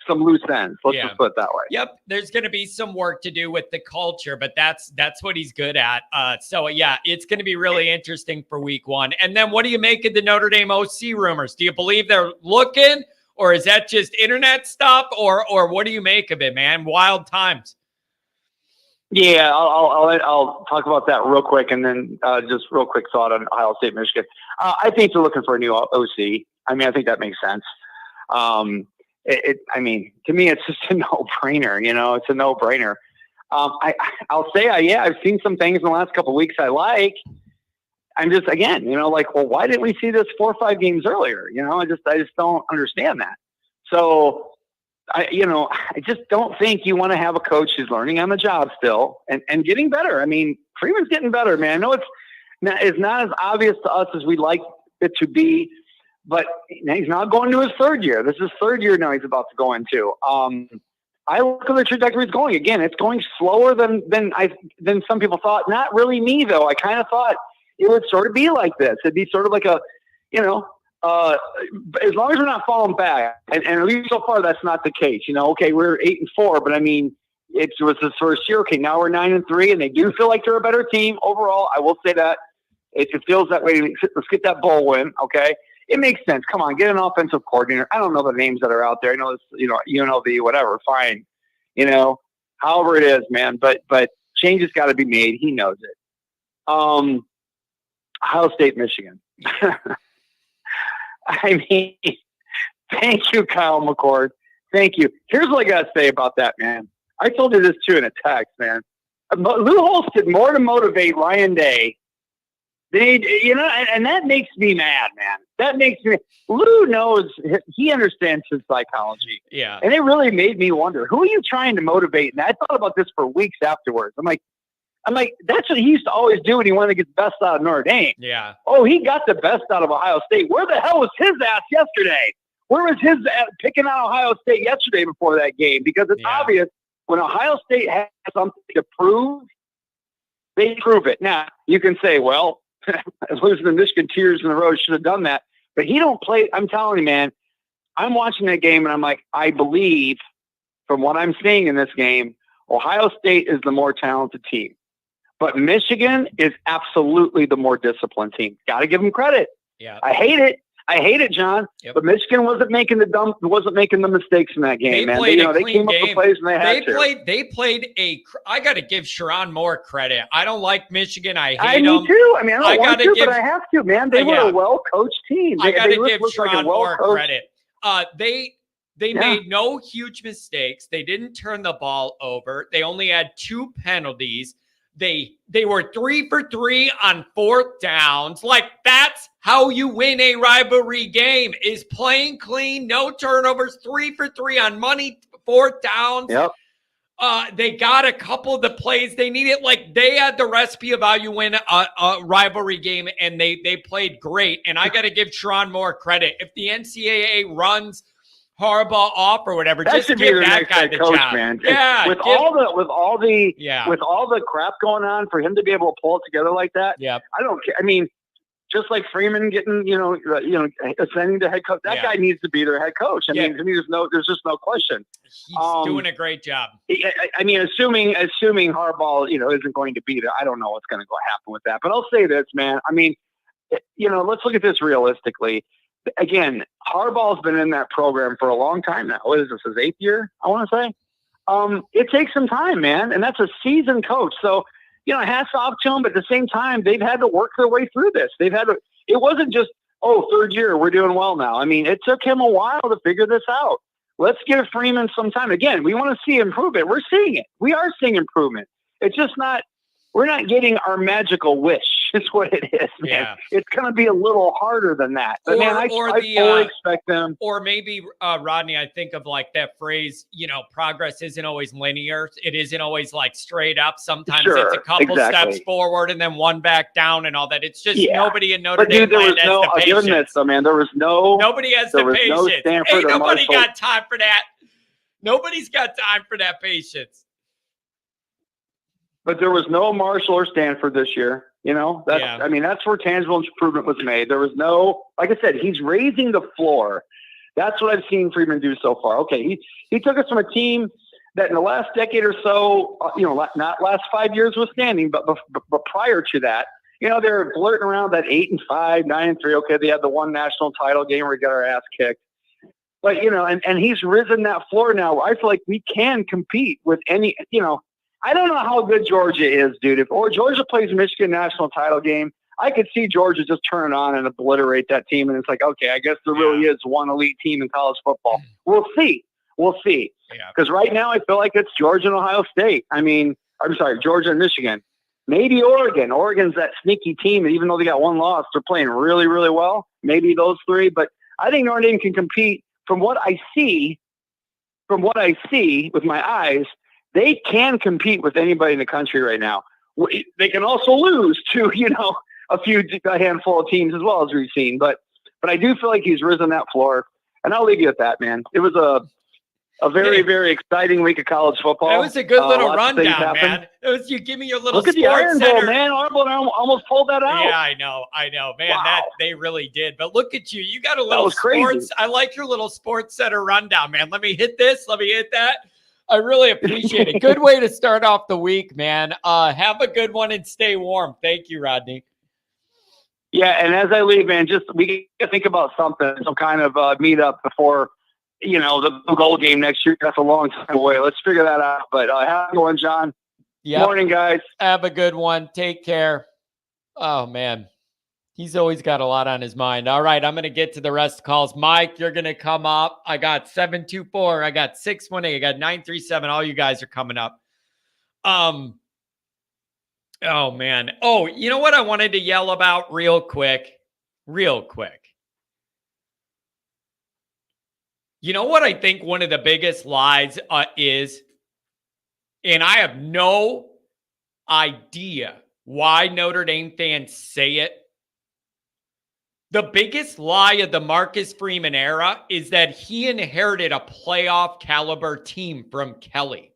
loose ends. Let's just put it that way. Yep. There's going to be some work to do with the culture, but that's what he's good at. So it's going to be really interesting for week 1. And then what do you make of the Notre Dame OC rumors? Do you believe they're looking, or is that just internet stuff, or what do you make of it, man? Wild times. Yeah, I'll talk about that real quick, and then just real quick thought on Ohio State, Michigan. I think they're looking for a new OC. I mean, I think that makes sense. I mean, to me, it's just a no-brainer. It's a no-brainer. I'll say, I've seen some things in the last couple of weeks I like. I'm just, again, like, well, why didn't we see this 4 or 5 games earlier? I just don't understand that. So, I just don't think you want to have a coach who's learning on the job still and getting better. I mean, Freeman's getting better, man. I know it's not as obvious to us as we'd like it to be, but he's now going to his 3rd year. This is 3rd year now he's about to go into. I look at the trajectory it's going. Again, it's going slower than some people thought. Not really me, though. I kind of thought it would sort of be like this. It'd be sort of like a, as long as we're not falling back, and at least so far that's not the case. Okay, we're 8-4, but I mean, it was his first year. Okay, now we're 9-3, and they do feel like they're a better team overall. I will say that it feels that way. Let's get that bowl win. Okay, it makes sense. Come on, get an offensive coordinator. I don't know the names that are out there. I know it's UNLV, whatever. Fine, however it is, man. But changes got to be made. He knows it. Ohio State, Michigan. I mean, thank you, Kyle McCord. Thank you. Here's what I got to say about that, man. I told you this too in a text, man. Lou Holtz did more to motivate Ryan Day. And that makes me mad, man. That makes me. Lou knows, he understands his psychology. Yeah. And it really made me wonder, who are you trying to motivate? And I thought about this for weeks afterwards. I'm like, that's what he used to always do when he wanted to get the best out of Notre Dame. Yeah. Oh, he got the best out of Ohio State. Where the hell was his ass yesterday? Where was his ass picking on Ohio State yesterday before that game? Because it's obvious when Ohio State has something to prove, they prove it. Now, you can say, well, losing the Michigan Tears in the road should have done that. But he don't play. I'm telling you, man, I'm watching that game and I'm like, I believe from what I'm seeing in this game, Ohio State is the more talented team. But Michigan is absolutely the more disciplined team. Got to give them credit. Yeah. I hate it, John. Yep. But Michigan wasn't making the mistakes in that game, man. They came up with plays and they had to. They played I got to give Sharon more credit. I don't like Michigan. I hate them. Me too. I mean, I don't want to, but I have to, man. They were a well-coached team. I got to give Sharon more credit. They made no huge mistakes. They didn't turn the ball over. They only had 2 penalties. They were 3 for 3 on 4th downs. Like, that's how you win a rivalry game, is playing clean, no turnovers, 3 for 3 on money, 4th downs. Yep. They got a couple of the plays they needed. Like, they had the recipe of how you win a rivalry game, and they played great. And I got to give Sharon more credit. If the NCAA runs Harbaugh off or whatever, that just give that guy the coach, job, man. Yeah, with all the crap going on, for him to be able to pull it together like that. Yeah, I don't care. I mean, just like Freeman getting, ascending to head coach, that guy needs to be their head coach. I mean, to me, there's just no question. He's doing a great job. I mean, assuming Harbaugh, isn't going to be there, I don't know what's going to happen with that. But I'll say this, man. I mean, let's look at this realistically. Again, Harbaugh's been in that program for a long time now. What is this, his 8th year, I want to say? It takes some time, man, and that's a seasoned coach. So, hats off to him, but at the same time, they've had to work their way through this. It wasn't just, 3rd year, we're doing well now. I mean, it took him a while to figure this out. Let's give Freeman some time. Again, we want to see improvement. We're seeing it. We are seeing improvement. It's just we're not getting our magical wish. Is what it is, man. Yeah. It's going to be a little harder than that. But I fully expect them. Or maybe, Rodney, I think of like that phrase, progress isn't always linear. It isn't always like straight up. Sometimes it's a couple steps forward and then one back down and all that. It's just nobody in Notre Dame has the patience. Goodness, though, man, nobody has the patience. Ain't nobody got time for that. Nobody's got time for that patience. But there was no Marshall or Stanford this year. I mean, that's where tangible improvement was made. There was no, like I said, he's raising the floor. That's what I've seen Freeman do so far. Okay, he took us from a team that in the last decade or so, not last 5 years was standing, but prior to that, they were flirting around that 8-5, 9-3. Okay, they had the one national title game where we got our ass kicked. But, and he's risen that floor now. I feel like we can compete with any, I don't know how good Georgia is, dude. If Georgia plays Michigan national title game, I could see Georgia just turn on and obliterate that team. And it's like, okay, I guess there really is one elite team in college football. We'll see. We'll see. Because right now I feel like it's Georgia and Ohio State. I mean, I'm sorry, Georgia and Michigan. Maybe Oregon. Oregon's that sneaky team. And even though they got one loss, they're playing really, really well. Maybe those three. But I think Notre Dame can compete. From what I see with my eyes, they can compete with anybody in the country right now. They can also lose to, a handful of teams as well, as we've seen. But I do feel like he's risen that floor. And I'll leave you at that, man. It was a very, very exciting week of college football. It was a good little rundown, man. It was, you give me your little Look at the Iron Bowl, man. Iron Bowl almost pulled that out. Yeah, I know, man. Wow. That they really did. But look at you. You got a little that was sports. Crazy. I like your little sports center rundown, man. Let me hit this. Let me hit that. I really appreciate it. Good way to start off the week, man. Have a good one and stay warm. Thank you, Rodney. Yeah, and as I leave, man, we can think about something, some kind of meetup before the goal game next year. That's a long time away. Let's figure that out. But have a good one, John. Yep. Morning, guys. Have a good one. Take care. Oh, man. He's always got a lot on his mind. All right, I'm going to get to the rest of the calls. Mike, you're going to come up. I got 724. I got 618. I got 937. All you guys are coming up. Oh, man. Oh, you know what I wanted to yell about real quick? You know what I think one of the biggest lies is? And I have no idea why Notre Dame fans say it. The biggest lie of the Marcus Freeman era is that he inherited a playoff caliber team from Kelly.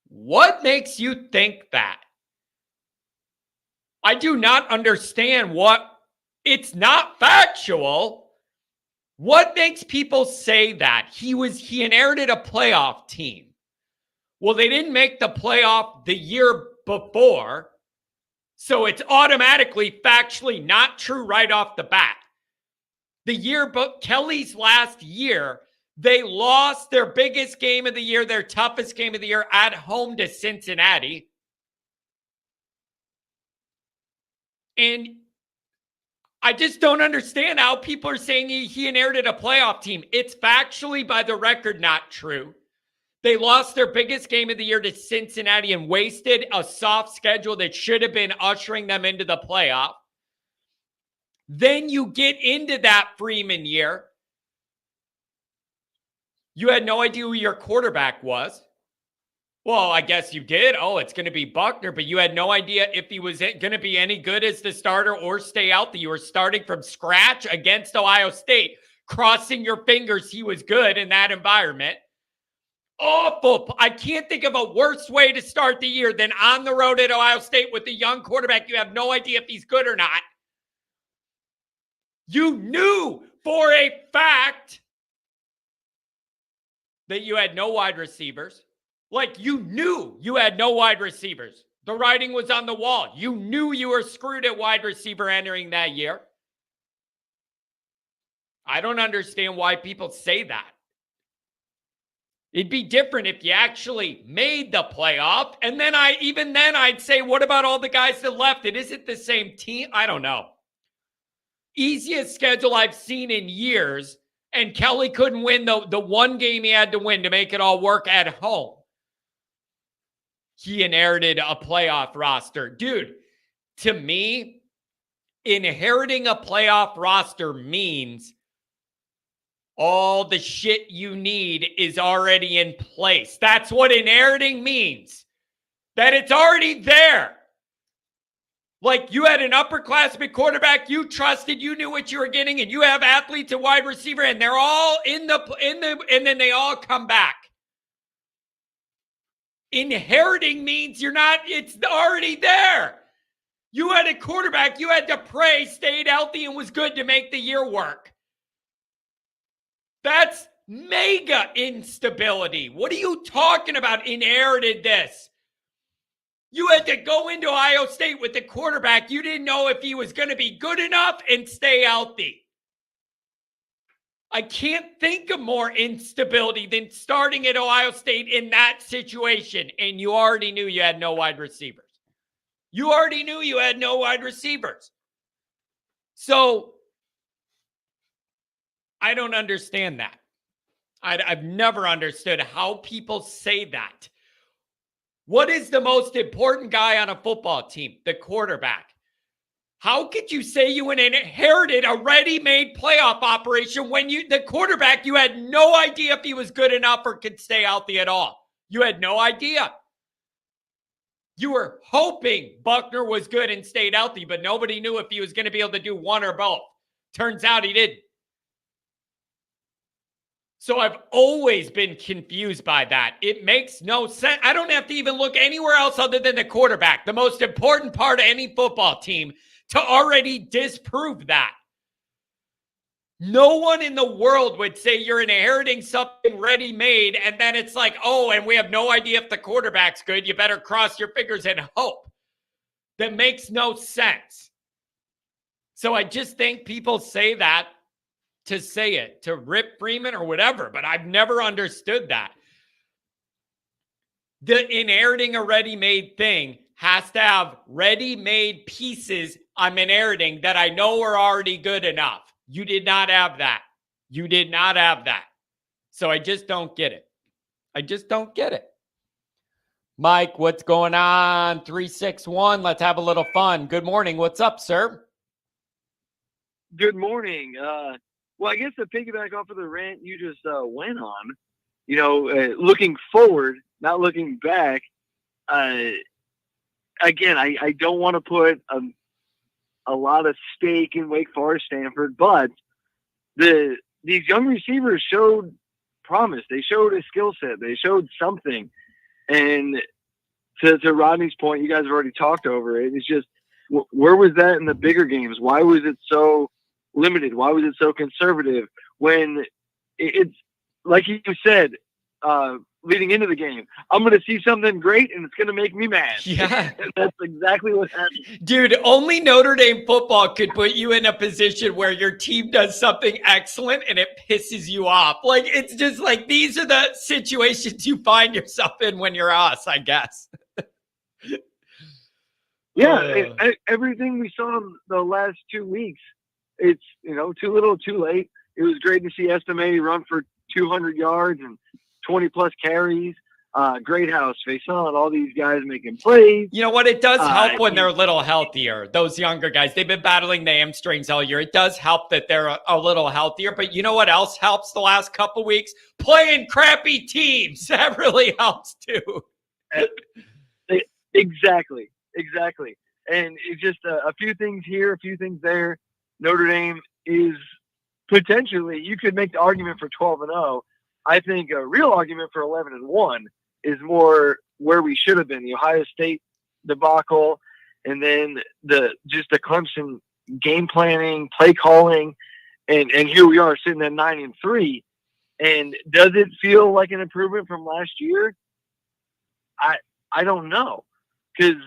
What makes you think that? I do not understand it's not factual. What makes people say that? He inherited a playoff team. Well, they didn't make the playoff the year before, so it's automatically factually not true right off the bat. Kelly's last year, they lost their biggest game of the year, their toughest game of the year at home to Cincinnati. And I just don't understand how people are saying he inherited a playoff team. It's factually, by the record, not true. They lost their biggest game of the year to Cincinnati and wasted a soft schedule that should have been ushering them into the playoff. Then you get into that Freeman year. You had no idea who your quarterback was. Well, I guess you did. Oh, it's going to be Buckner, but you had no idea if he was going to be any good as the starter or stay healthy. You were starting from scratch against Ohio State, crossing your fingers he was good in that environment. Awful. I can't think of a worse way to start the year than on the road at Ohio State with a young quarterback. You have no idea if he's good or not. You knew for a fact that you had no wide receivers. Like, you knew you had no wide receivers. The writing was on the wall. You knew you were screwed at wide receiver entering that year. I don't understand why people say that. It'd be different if you actually made the playoff. And then I'd say, what about all the guys that left? It isn't the same team. I don't know. Easiest schedule I've seen in years. And Kelly couldn't win the one game he had to win to make it all work at home. He inherited a playoff roster. Dude, to me, inheriting a playoff roster means all the shit you need is already in place. That's what inheriting means. That it's already there. Like, you had an upperclassman quarterback you trusted, you knew what you were getting, and you have athletes at wide receiver, and they're all in the and then they all come back. Inheriting means it's already there. You had a quarterback, you had to pray, stayed healthy, and was good to make the year work. That's mega instability. What are you talking about? Inherited this. You had to go into Ohio State with the quarterback. You didn't know if he was going to be good enough and stay healthy. I can't think of more instability than starting at Ohio State in that situation, and you already knew you had no wide receivers. You already knew you had no wide receivers. So I don't understand that. I've never understood how people say that. What is the most important guy on a football team? The quarterback. How could you say you inherited a ready-made playoff operation when the quarterback, you had no idea if he was good enough or could stay healthy at all? You had no idea. You were hoping Buckner was good and stayed healthy, but nobody knew if he was going to be able to do one or both. Turns out he didn't. So I've always been confused by that. It makes no sense. I don't have to even look anywhere else other than the quarterback, the most important part of any football team, to already disprove that. No one in the world would say you're inheriting something ready-made, and then it's like, oh, and we have no idea if the quarterback's good. You better cross your fingers and hope. That makes no sense. So I just think people say that to say it, to rip Freeman or whatever, but I've never understood that. The inheriting a ready-made thing has to have ready-made pieces I'm inheriting that I know are already good enough. You did not have that. You did not have that. So I just don't get it. I just don't get it. Mike, what's going on? 361. Let's have a little fun. Good morning. What's up, sir? Good morning. Well, I guess to piggyback off of the rant you just went on, looking forward, not looking back. Again, I don't want to put a lot of stake in Wake Forest, Stanford, but these young receivers showed promise. They showed a skill set. They showed something. And to Rodney's point, you guys have already talked over it. It's just, where was that in the bigger games? Why was it so limited? Why was it so conservative when it's like you said, leading into the game, I'm going to see something great and it's going to make me mad. Yeah. And that's exactly what happened. Dude, only Notre Dame football could put you in a position where your team does something excellent and it pisses you off. Like, it's just like, these are the situations you find yourself in when you're us, I guess. Yeah. Everything we saw in the last 2 weeks, it's, too little, too late. It was great to see Estime run for 200 yards and 20 plus carries. Greathouse, Faison, all these guys making plays. You know what? It does help when they're a little healthier. Those younger guys, they've been battling the hamstrings all year. It does help that they're a little healthier. But you know what else helps the last couple weeks? Playing crappy teams. That really helps too. Exactly. And it's just a few things here, a few things there. Notre Dame is potentially, you could make the argument for 12-0. I think a real argument for 11-1 is more where we should have been. The Ohio State debacle, and then the Clemson game planning, play calling, and here we are sitting at 9-3. And does it feel like an improvement from last year? I don't know, because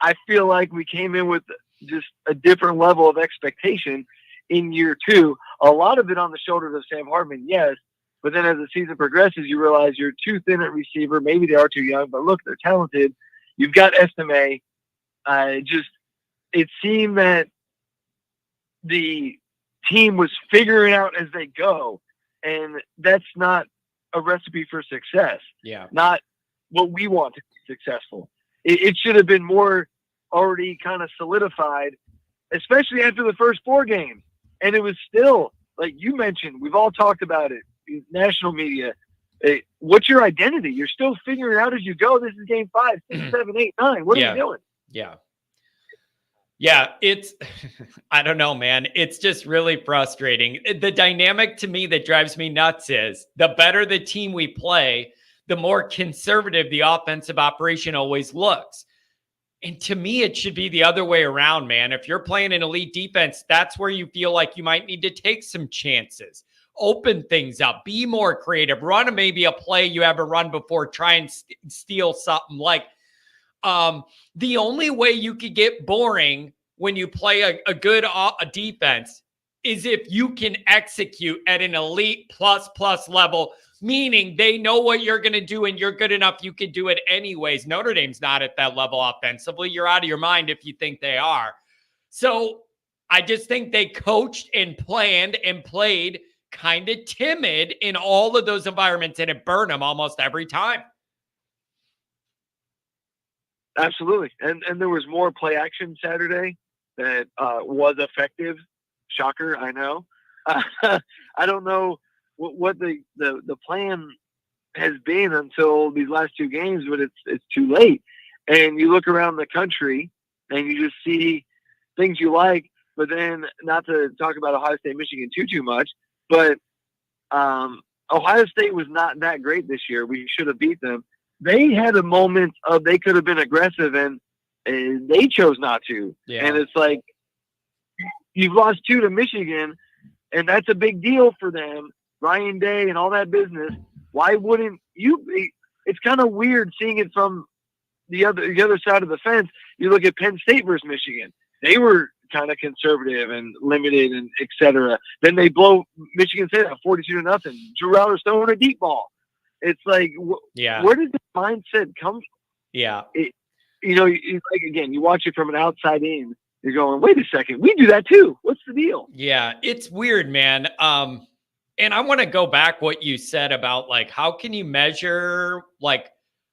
I feel like we came in with just a different level of expectation in year two. A lot of it on the shoulders of Sam Hartman, yes. But then as the season progresses, you realize you're too thin at receiver. Maybe they are too young, but look, they're talented. You've got Estime. It seemed that the team was figuring out as they go, and that's not a recipe for success. Yeah. Not what we want to be successful. It should have been more already kind of solidified, especially after the first 4 games. And it was still, like you mentioned, we've all talked about it. National media, what's your identity? You're still figuring it out as you go. This is game 5, 6, 7, 8, 9. What are you doing? Yeah, it's, I don't know, man. It's just really frustrating. The dynamic to me that drives me nuts is the better the team we play, the more conservative the offensive operation always looks. And to me, it should be the other way around, man. If you're playing an elite defense, that's where you feel like you might need to take some chances. Open things up, be more creative, run maybe a play you haven't run before, try and steal something. Like the only way you could get boring when you play a good defense is if you can execute at an elite plus level, meaning they know what you're going to do and you're good enough, you can do it anyways. Notre Dame's not at that level offensively. You're out of your mind if you think they are. So I just think they coached and planned and played kind of timid in all of those environments, and it burned them almost every time. Absolutely. And there was more play action Saturday that was effective. Shocker, I know. I don't know what the plan has been until these last two games, but it's too late. And you look around the country and you just see things you like, but then not to talk about Ohio State, Michigan too much, but Ohio State was not that great this year. We should have beat them. They had a moment of they could have been aggressive and they chose not to. Yeah. And it's like, you've lost 2 to Michigan, and that's a big deal for them. Ryan Day and all that business. Why wouldn't you be? It's kind of weird seeing it from the other side of the fence. You look at Penn State versus Michigan. They were kind of conservative and limited and et cetera. Then they blow Michigan State up 42-0. Drew Router throwing a deep ball. It's like, where did this mindset come from? Yeah. Like, again, you watch it from an outside in. You're going, wait a second, we do that too. What's the deal? Yeah, it's weird, man. And I want to go back what you said about like, how can you measure like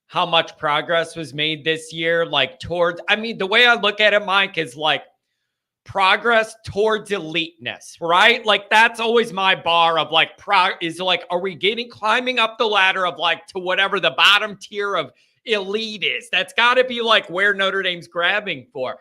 how much progress was made this year? Like towards, I mean, the way I look at it, Mike, is like progress towards eliteness, right? Like that's always my bar of like, are we climbing up the ladder of like to whatever the bottom tier of elite is? That's got to be like where Notre Dame's grabbing for.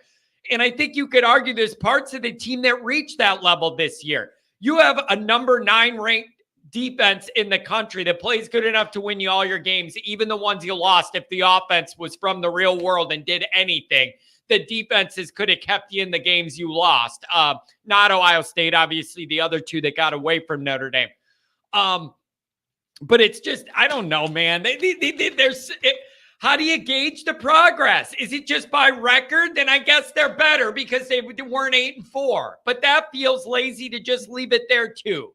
And I think you could argue there's parts of the team that reached that level this year. You have a number 9 ranked defense in the country that plays good enough to win you all your games, even the ones you lost. If the offense was from the real world and did anything, the defenses could have kept you in the games you lost. Not Ohio State, obviously, the other 2 that got away from Notre Dame. But it's just, I don't know, man. How do you gauge the progress? Is it just by record? Then I guess they're better because they weren't 8-4. But that feels lazy to just leave it there too.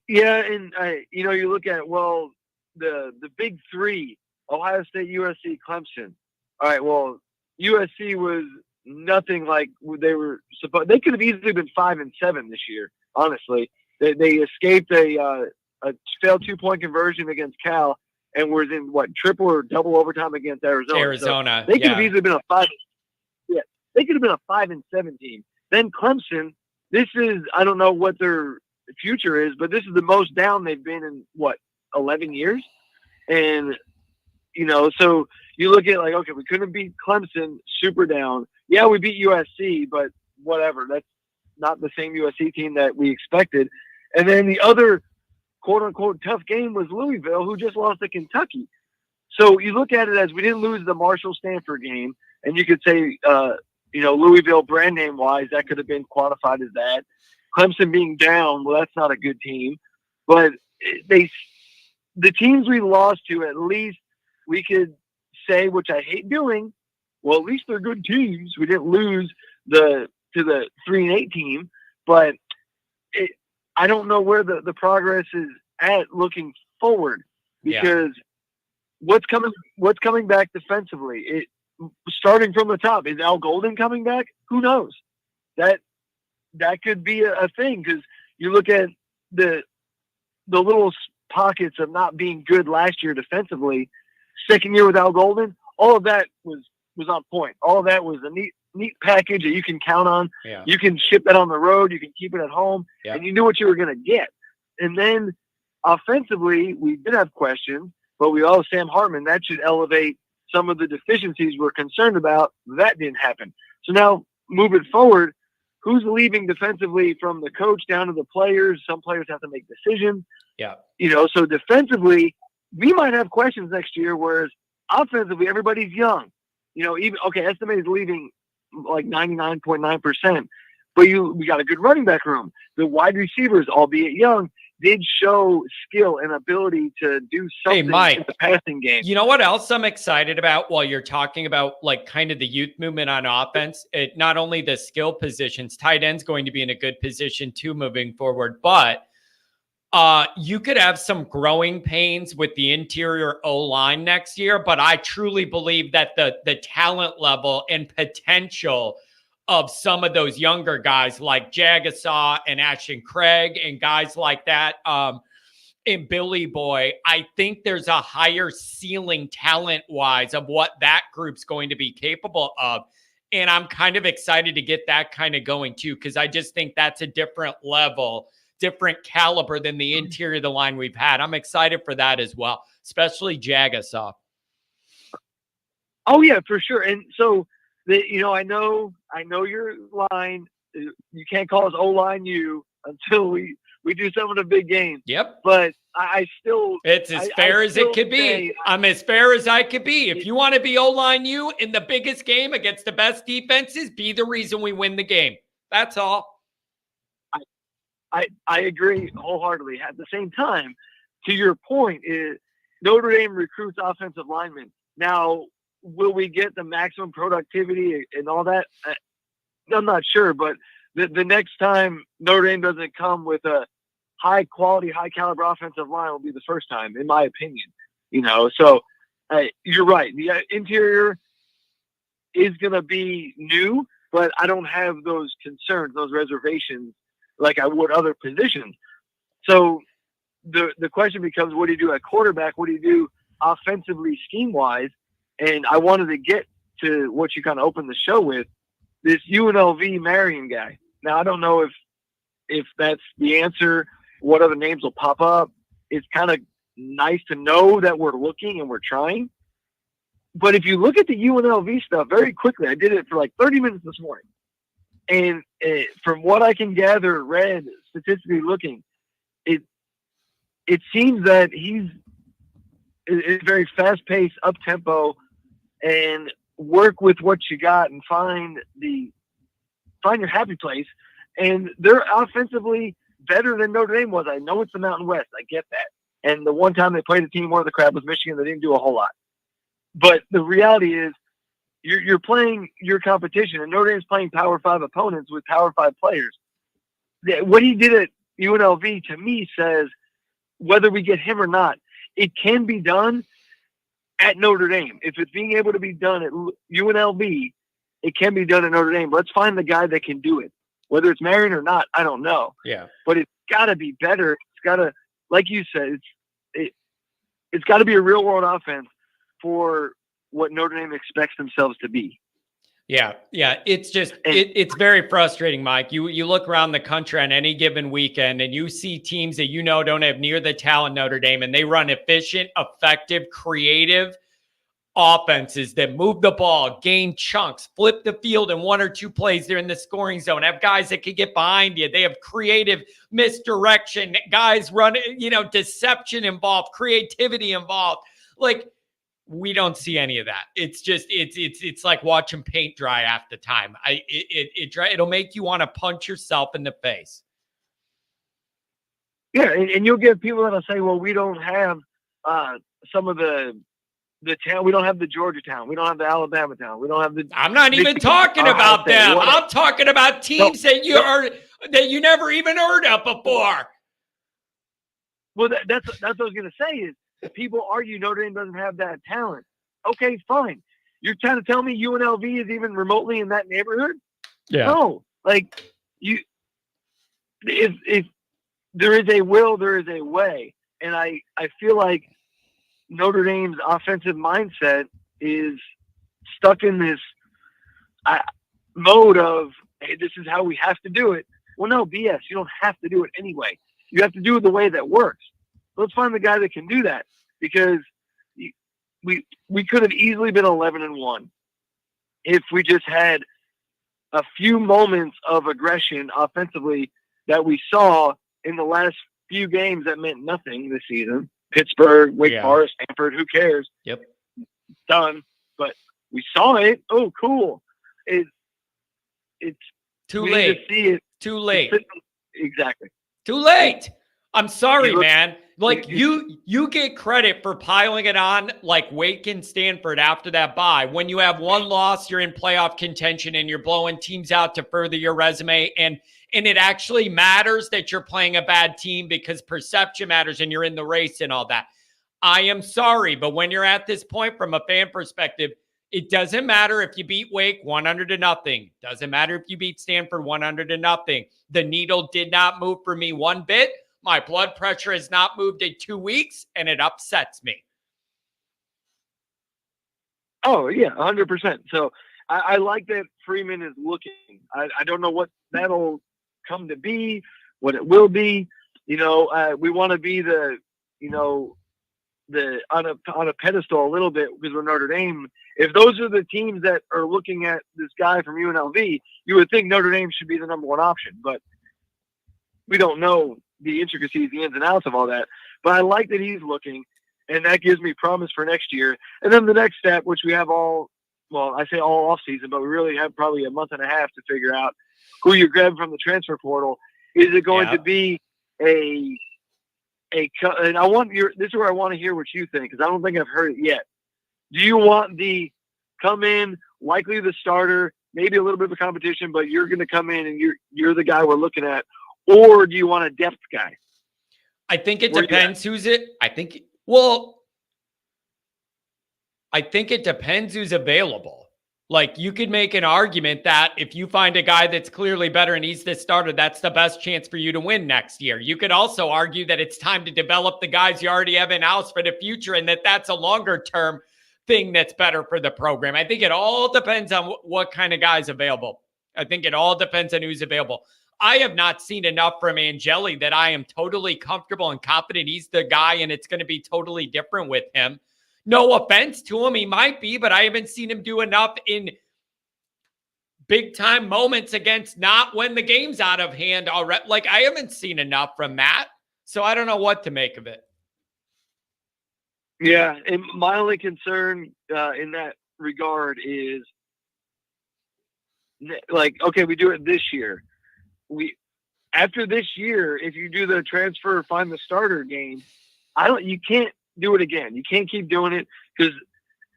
Yeah, and you look at the big 3: Ohio State, USC, Clemson. All right, well, USC was nothing like they were supposed. They could have easily been 5-7 this year. Honestly, they escaped a failed 2-point conversion against Cal. And was in triple or double overtime against Arizona. So they could have easily been a 5. Yeah, they could have been a 5-7 team. Then Clemson. This is, I don't know what their future is, but this is the most down they've been in 11 years. And so you look at like, okay, we couldn't beat Clemson, super down. Yeah, we beat USC, but whatever. That's not the same USC team that we expected. And then the other quote-unquote tough game was Louisville, who just lost to Kentucky. So you look at it as we didn't lose the Marshall-Stanford game, and you could say, Louisville brand name-wise, that could have been quantified as that. Clemson being down, well, that's not a good team. But the teams we lost to, at least we could say, which I hate doing, well, at least they're good teams. We didn't lose to the 3-8 team, but I don't know where the progress is at looking forward because what's coming back defensively? Starting from the top, is Al Golden coming back? Who knows? That could be a thing because you look at the little pockets of not being good last year defensively. Second year with Al Golden, all of that was on point. All of that was a neat package that you can count on. Yeah. You can ship that on the road. You can keep it at home. Yeah. And you knew what you were going to get. And then offensively, we did have questions, but we all Sam Hartman. That should elevate some of the deficiencies we're concerned about. That didn't happen. So now moving forward, who's leaving defensively from the coach down to the players? Some players have to make decisions. Yeah. So defensively, we might have questions next year, whereas offensively, everybody's young. Estimate is leaving like 99.9%, but we got a good running back room. The wide receivers, albeit young, did show skill and ability to do something Mike, in the passing game. You know what else I'm excited about while you're talking about like kind of the youth movement on offense? Not only the skill positions, tight end's going to be in a good position too moving forward, but you could have some growing pains with the interior O-line next year, but I truly believe that the talent level and potential of some of those younger guys like Jagasaw and Ashton Craig and guys like that, and Billy Boy, I think there's a higher ceiling talent-wise of what that group's going to be capable of. And I'm kind of excited to get that kind of going too, because I just think that's a different level, different caliber than the interior of the line we've had. I'm excited for that as well, especially Jagasaw. Oh yeah, for sure. And so I know your line. You can't call us O-line U until we do some of the big games. Yep. But I still... It's as fair as it could be. I'm as fair as I could be. If you want to be O-line U in the biggest game against the best defenses, be the reason we win the game. That's all. I agree wholeheartedly. At the same time, to your point, is Notre Dame recruits offensive linemen. Now, will we get the maximum productivity and all that? I'm not sure, but the next time Notre Dame doesn't come with a high quality, high caliber offensive line will be the first time, in my opinion. So you're right. The interior is going to be new, but I don't have those concerns, those reservations like I would other positions. So the question becomes, what do you do at quarterback? What do you do offensively, scheme-wise? And I wanted to get to what you kind of opened the show with, this UNLV Marion guy. Now, I don't know if that's the answer, what other names will pop up. It's kind of nice to know that we're looking and we're trying. But if you look at the UNLV stuff very quickly, I did it for like 30 minutes this morning. And from what I can gather, read, statistically looking, it seems that he's very fast-paced, up-tempo, and work with what you got and find your happy place. And they're offensively better than Notre Dame was. I know it's the Mountain West. I get that. And the one time they played a team where the crap was Michigan, they didn't do a whole lot. But the reality is you're playing your competition, and Notre Dame's playing Power 5 opponents with Power 5 players. What he did at UNLV, to me, says whether we get him or not, it can be done at Notre Dame. If it's being able to be done at UNLV, it can be done at Notre Dame. Let's find the guy that can do it. Whether it's Marion or not, I don't know. Yeah. But it's got to be better. It's got to, like you said, it's got to be a real-world offense for what Notre Dame expects themselves to be. Yeah. It's just, it's very frustrating, Mike. You look around the country on any given weekend and you see teams that don't have near the talent Notre Dame, and they run efficient, effective, creative offenses that move the ball, gain chunks, flip the field in one or two plays. They're in the scoring zone, have guys that can get behind you. They have creative misdirection, guys run, deception involved, creativity involved. Like, we don't see any of that. It's just, it's like watching paint dry half the time. It'll make you want to punch yourself in the face. Yeah. And you'll get people that'll say, well, we don't have some of the town. We don't have the Georgia town. We don't have the Alabama town. We don't have the... I'm not even talking about them. I'm talking about teams that you never even heard of before. Well, that's what I was going to say is, people argue Notre Dame doesn't have that talent. Okay, fine. You're trying to tell me UNLV is even remotely in that neighborhood? Yeah. No. Like, if there is a will, there is a way. And I feel like Notre Dame's offensive mindset is stuck in this mode of, hey, this is how we have to do it. Well, no, BS. You don't have to do it anyway. You have to do it the way that works. Let's find the guy that can do that, because we could have easily been 11-1 if we just had a few moments of aggression offensively that we saw in the last few games that meant nothing this season. Pittsburgh, Wake Forest, Stanford, who cares? Yep. Done. But we saw it. Oh, cool. It's too late. To see it. Too late. Exactly. Too late. I'm sorry, man. Like you get credit for piling it on like Wake and Stanford after that bye. When you have one loss, you're in playoff contention and you're blowing teams out to further your resume. And it actually matters that you're playing a bad team because perception matters and you're in the race and all that. I am sorry, but when you're at this point from a fan perspective, it doesn't matter if you beat Wake 100-0. Doesn't matter if you beat Stanford 100-0. The needle did not move for me one bit. My blood pressure has not moved in 2 weeks, and it upsets me. Oh, yeah, 100%. So I like that Freeman is looking. I don't know what that'll come to be, what it will be. We want to be the on a pedestal a little bit because we're Notre Dame. If those are the teams that are looking at this guy from UNLV, you would think Notre Dame should be the number one option, but we don't know the intricacies, the ins and outs of all that. But I like that he's looking, and that gives me promise for next year. And then the next step, which we have I say all off season, but we really have probably a month and a half to figure out who you're grabbing from the transfer portal. Is it going to be and this is where I want to hear what you think, because I don't think I've heard it yet. Do you want the come in, likely the starter, maybe a little bit of a competition, but you're going to come in and you're the guy we're looking at? Or do you want a depth guy? I think it depends who's it. I think it depends who's available. Like, you could make an argument that if you find a guy that's clearly better and he's the starter, that's the best chance for you to win next year. You could also argue that it's time to develop the guys you already have in-house for the future and that's a longer-term thing that's better for the program. I think it all depends on what kind of guy's available. I think it all depends on who's available. I have not seen enough from Angeli that I am totally comfortable and confident he's the guy and it's going to be totally different with him. No offense to him, he might be, but I haven't seen him do enough in big-time moments against not when the game's out of hand already. Like, I haven't seen enough from that, so I don't know what to make of it. Yeah, and my only concern in that regard is, like, okay, we do it this year. After this year, if you do the transfer, find the starter game, you can't do it again. You can't keep doing it because,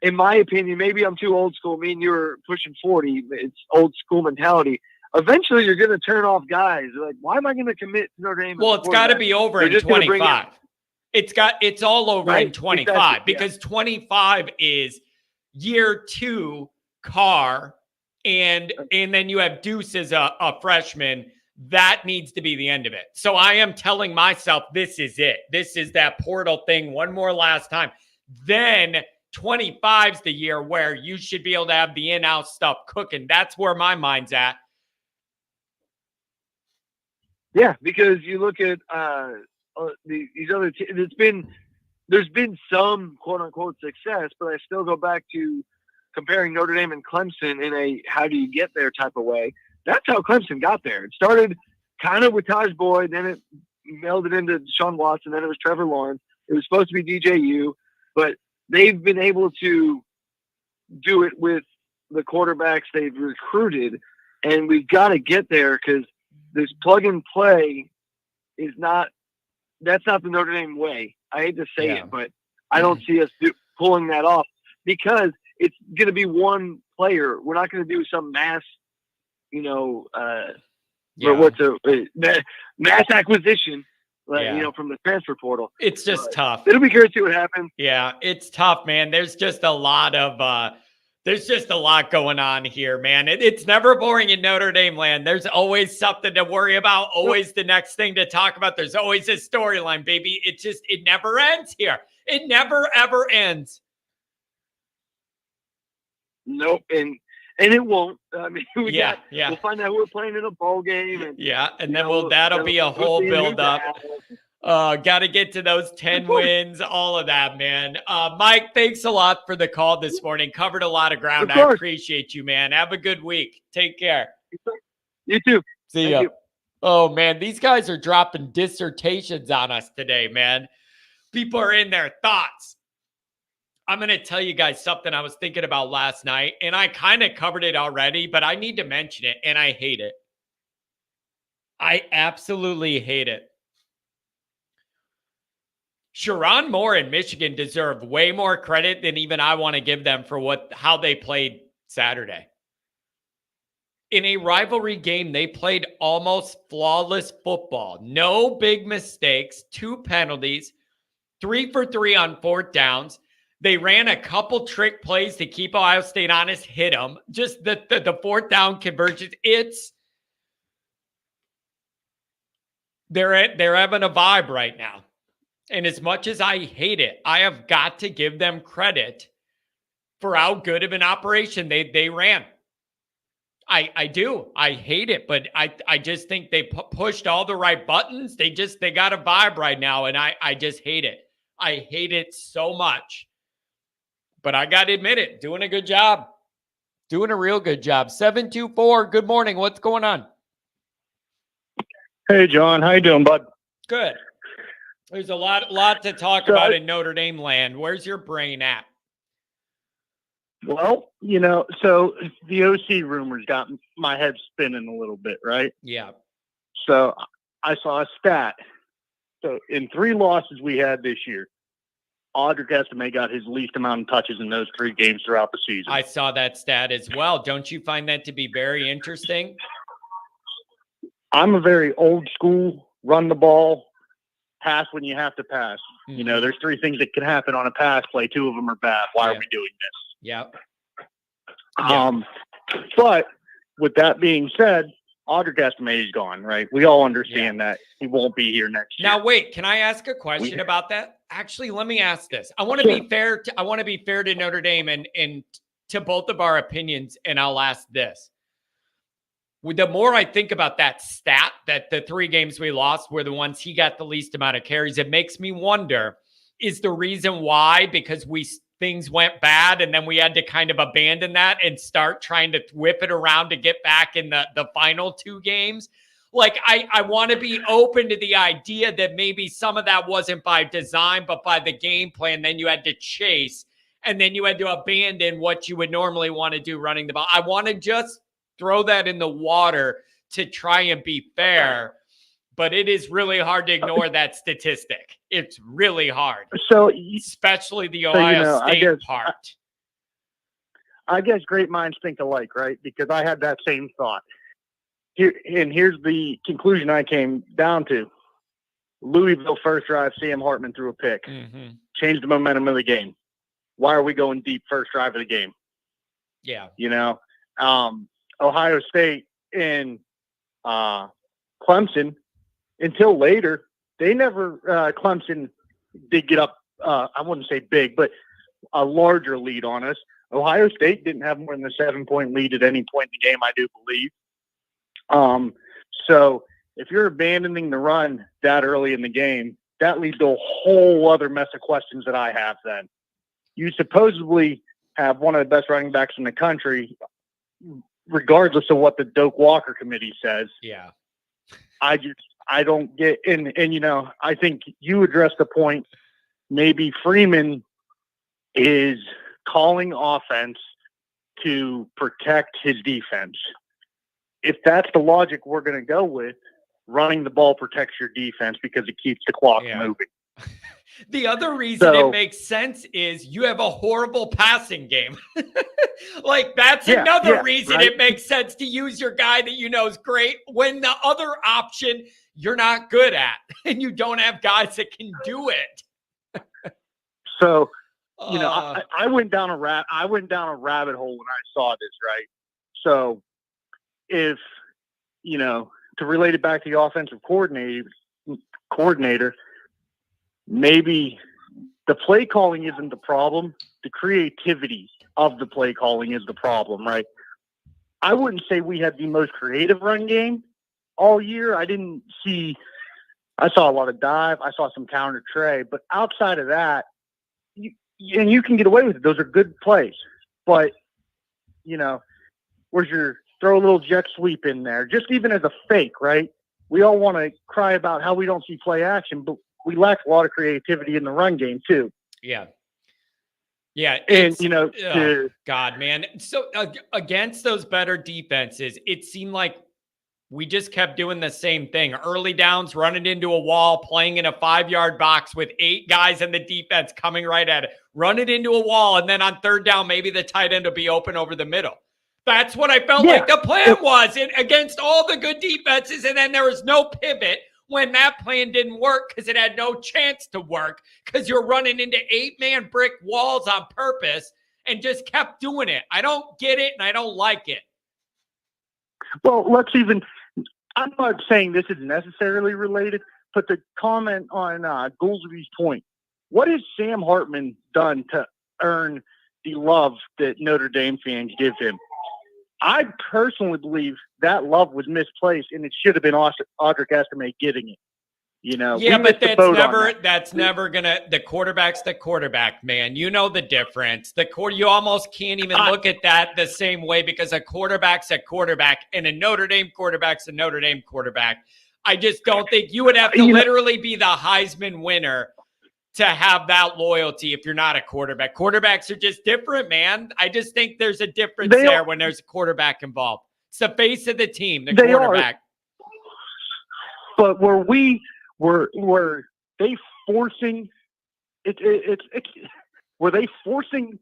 in my opinion, maybe I'm too old school. Me and you are pushing 40. It's old school mentality. Eventually, you're going to turn off guys. They're like, why am I going to commit to Notre Dame? Well, it's got to be over in 25. It's all over in 25 exactly, because 25 is year 2 Carr, and then you have Deuce as a freshman. That needs to be the end of it. So I am telling myself, this is it. This is that portal thing one more last time. Then 25's the year where you should be able to have the in-house stuff cooking. That's where my mind's at. Yeah, because you look at these other there's been some quote-unquote success, but I still go back to comparing Notre Dame and Clemson in a how do you get there type of way. That's how Clemson got there. It started kind of with Taj Boyd, then it melded into Sean Watson, then it was Trevor Lawrence. It was supposed to be DJU, but they've been able to do it with the quarterbacks they've recruited, and we've got to get there because this plug and play that's not the Notre Dame way. I hate to say it, but I don't see us pulling that off because it's going to be one player. We're not going to do some mass mass acquisition, from the transfer portal. It's just tough. It'll be curious to see what happens. Yeah, it's tough, man. There's just a lot going on here, man. It's never boring in Notre Dame land. There's always something to worry about, always the next thing to talk about. There's always a storyline, baby. It never ends here. It never, ever ends. Nope. And it won't. I mean, we'll find out who we're playing in a bowl game. And, and then that'll be a whole build-up. Got to get to those 10 wins, all of that, man. Mike, thanks a lot for the call this morning. Covered a lot of ground. I appreciate you, man. Have a good week. Take care. You too. See ya. Oh, man, these guys are dropping dissertations on us today, man. People are in their thoughts. I'm going to tell you guys something I was thinking about last night, and I kind of covered it already, but I need to mention it, and I hate it. I absolutely hate it. Sharon Moore and Michigan deserve way more credit than even I want to give them for how they played Saturday. In a rivalry game, they played almost flawless football. No big mistakes, 2 penalties, 3 for 3 on 4th downs. They ran a couple trick plays to keep Ohio State honest, hit them. Just the 4th down conversions. They're having a vibe right now. And as much as I hate it, I have got to give them credit for how good of an operation they ran. I do. I hate it, but I just think they pushed all the right buttons. They got a vibe right now, and I just hate it. I hate it so much. But I got to admit it, doing a good job. Doing a real good job. 724, good morning. What's going on? Hey, John. How you doing, bud? Good. There's a lot to talk about in Notre Dame land. Where's your brain at? Well, so the OC rumors got my head spinning a little bit, right? Yeah. So I saw a stat. So in 3 losses we had this year, Audric Estime got his least amount of touches in those 3 games throughout the season. I saw that stat as well. Don't you find that to be very interesting? I'm a very old school, run the ball, pass when you have to pass. Mm-hmm. There's 3 things that can happen on a pass play. 2 of them are bad. Why are we doing this? Yep. But with that being said, Audric Estime is gone, right? We all understand that he won't be here next year. Now, wait, can I ask a question about that? Actually, let me ask this. I want to be fair. I want to be fair to Notre Dame and to both of our opinions, and I'll ask this. The more I think about that stat, that the 3 games we lost were the ones he got the least amount of carries, it makes me wonder, is the reason why because things went bad and then we had to kind of abandon that and start trying to whip it around to get back in the final 2 games? Like, I want to be open to the idea that maybe some of that wasn't by design, but by the game plan. Then you had to chase and then you had to abandon what you would normally want to do running the ball. I want to just throw that in the water to try and be fair, but it is really hard to ignore that statistic. It's really hard. So, especially the Ohio State part. I guess great minds think alike, right? Because I had that same thought. Here's the conclusion I came down to. Louisville first drive, Sam Hartman threw a pick. Mm-hmm. Changed the momentum of the game. Why are we going deep first drive of the game? Yeah. Ohio State and Clemson, until later, they never Clemson did get up, I wouldn't say big, but a larger lead on us. Ohio State didn't have more than a 7-point lead at any point in the game, I do believe. So if you're abandoning the run that early in the game, that leads to a whole other mess of questions that I have then. You supposedly have one of the best running backs in the country, regardless of what the Doak Walker committee says. Yeah. I don't get and I think you addressed the point. Maybe Freeman is calling offense to protect his defense. If that's the logic we're going to go with, running the ball protects your defense because it keeps the clock moving. The other reason it makes sense is you have a horrible passing game. Like, that's another reason it makes sense to use your guy that you know is great when the other option you're not good at and you don't have guys that can do it. So, I went down a rabbit hole when I saw this, right? So, if to relate it back to the offensive coordinator, maybe the play calling isn't the problem. The creativity of the play calling is the problem, right? I wouldn't say we had the most creative run game all year. I saw a lot of dive. I saw some counter tray, but outside of that, you can get away with it. Those are good plays, but where's your throw a little jet sweep in there, just even as a fake, right? We all want to cry about how we don't see play action, but we lack a lot of creativity in the run game too. Yeah. Yeah. And, God, man. So against those better defenses, it seemed like We just kept doing the same thing. Early downs, running into a wall, playing in a 5-yard box with 8 guys in the defense coming right at it. Run it into a wall, and then on third down, maybe the tight end will be open over the middle. That's what I felt like the plan was against all the good defenses, and then there was no pivot when that plan didn't work because it had no chance to work because you're running into 8-man brick walls on purpose and just kept doing it. I don't get it, and I don't like it. Well, I'm not saying this is necessarily related, but the comment on Goolsby's point, what has Sam Hartman done to earn the love that Notre Dame fans give him? I personally believe that love was misplaced, and it should have been Audric Estime getting it. Yeah, but that's never gonna. The quarterback's the quarterback, man. You know the difference. You almost can't even look at that the same way because a quarterback's a quarterback, and a Notre Dame quarterback's a Notre Dame quarterback. I just don't think you would have to literally be the Heisman winner to have that loyalty if you're not a quarterback. Quarterbacks are just different, man. I just think there's a difference there when there's a quarterback involved. It's the face of the team, the quarterback. But were they forcing were they forcing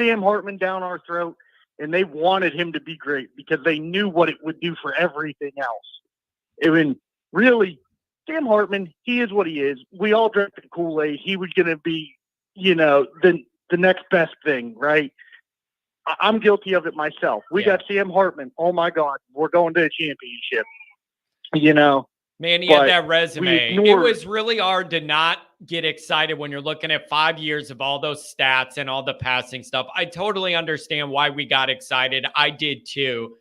Sam Hartman down our throat, and they wanted him to be great because they knew what it would do for everything else? I mean, really, Sam Hartman, he is what he is. We all drank the Kool-Aid. He was going to be, the next best thing, right? I'm guilty of it myself. We got Sam Hartman. Oh my God, we're going to a championship. Man, he had that resume. It was really hard to not get excited when you're looking at 5 years of all those stats and all the passing stuff. I totally understand why we got excited. I did too.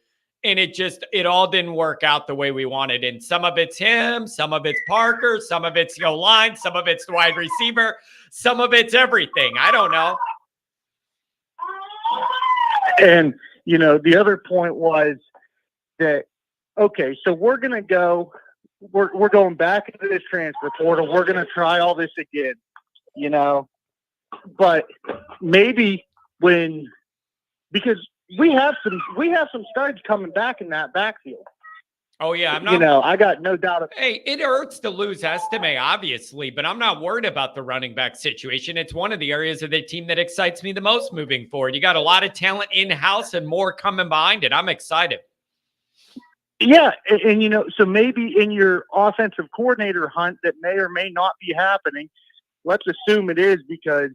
And it all didn't work out the way we wanted. And some of it's him, some of it's Parker, some of it's line, some of it's the wide receiver, some of it's everything. I don't know. And, the other point was that, okay, so we're going to go. We're going back into this transfer portal. We're going to try all this again, but maybe because we have some studs coming back in that backfield. Oh yeah. I got no doubt. Hey, it hurts to lose Estime, obviously, but I'm not worried about the running back situation. It's one of the areas of the team that excites me the most moving forward. You got a lot of talent in-house and more coming behind it. I'm excited. Yeah, and so maybe in your offensive coordinator hunt that may or may not be happening, let's assume it is because,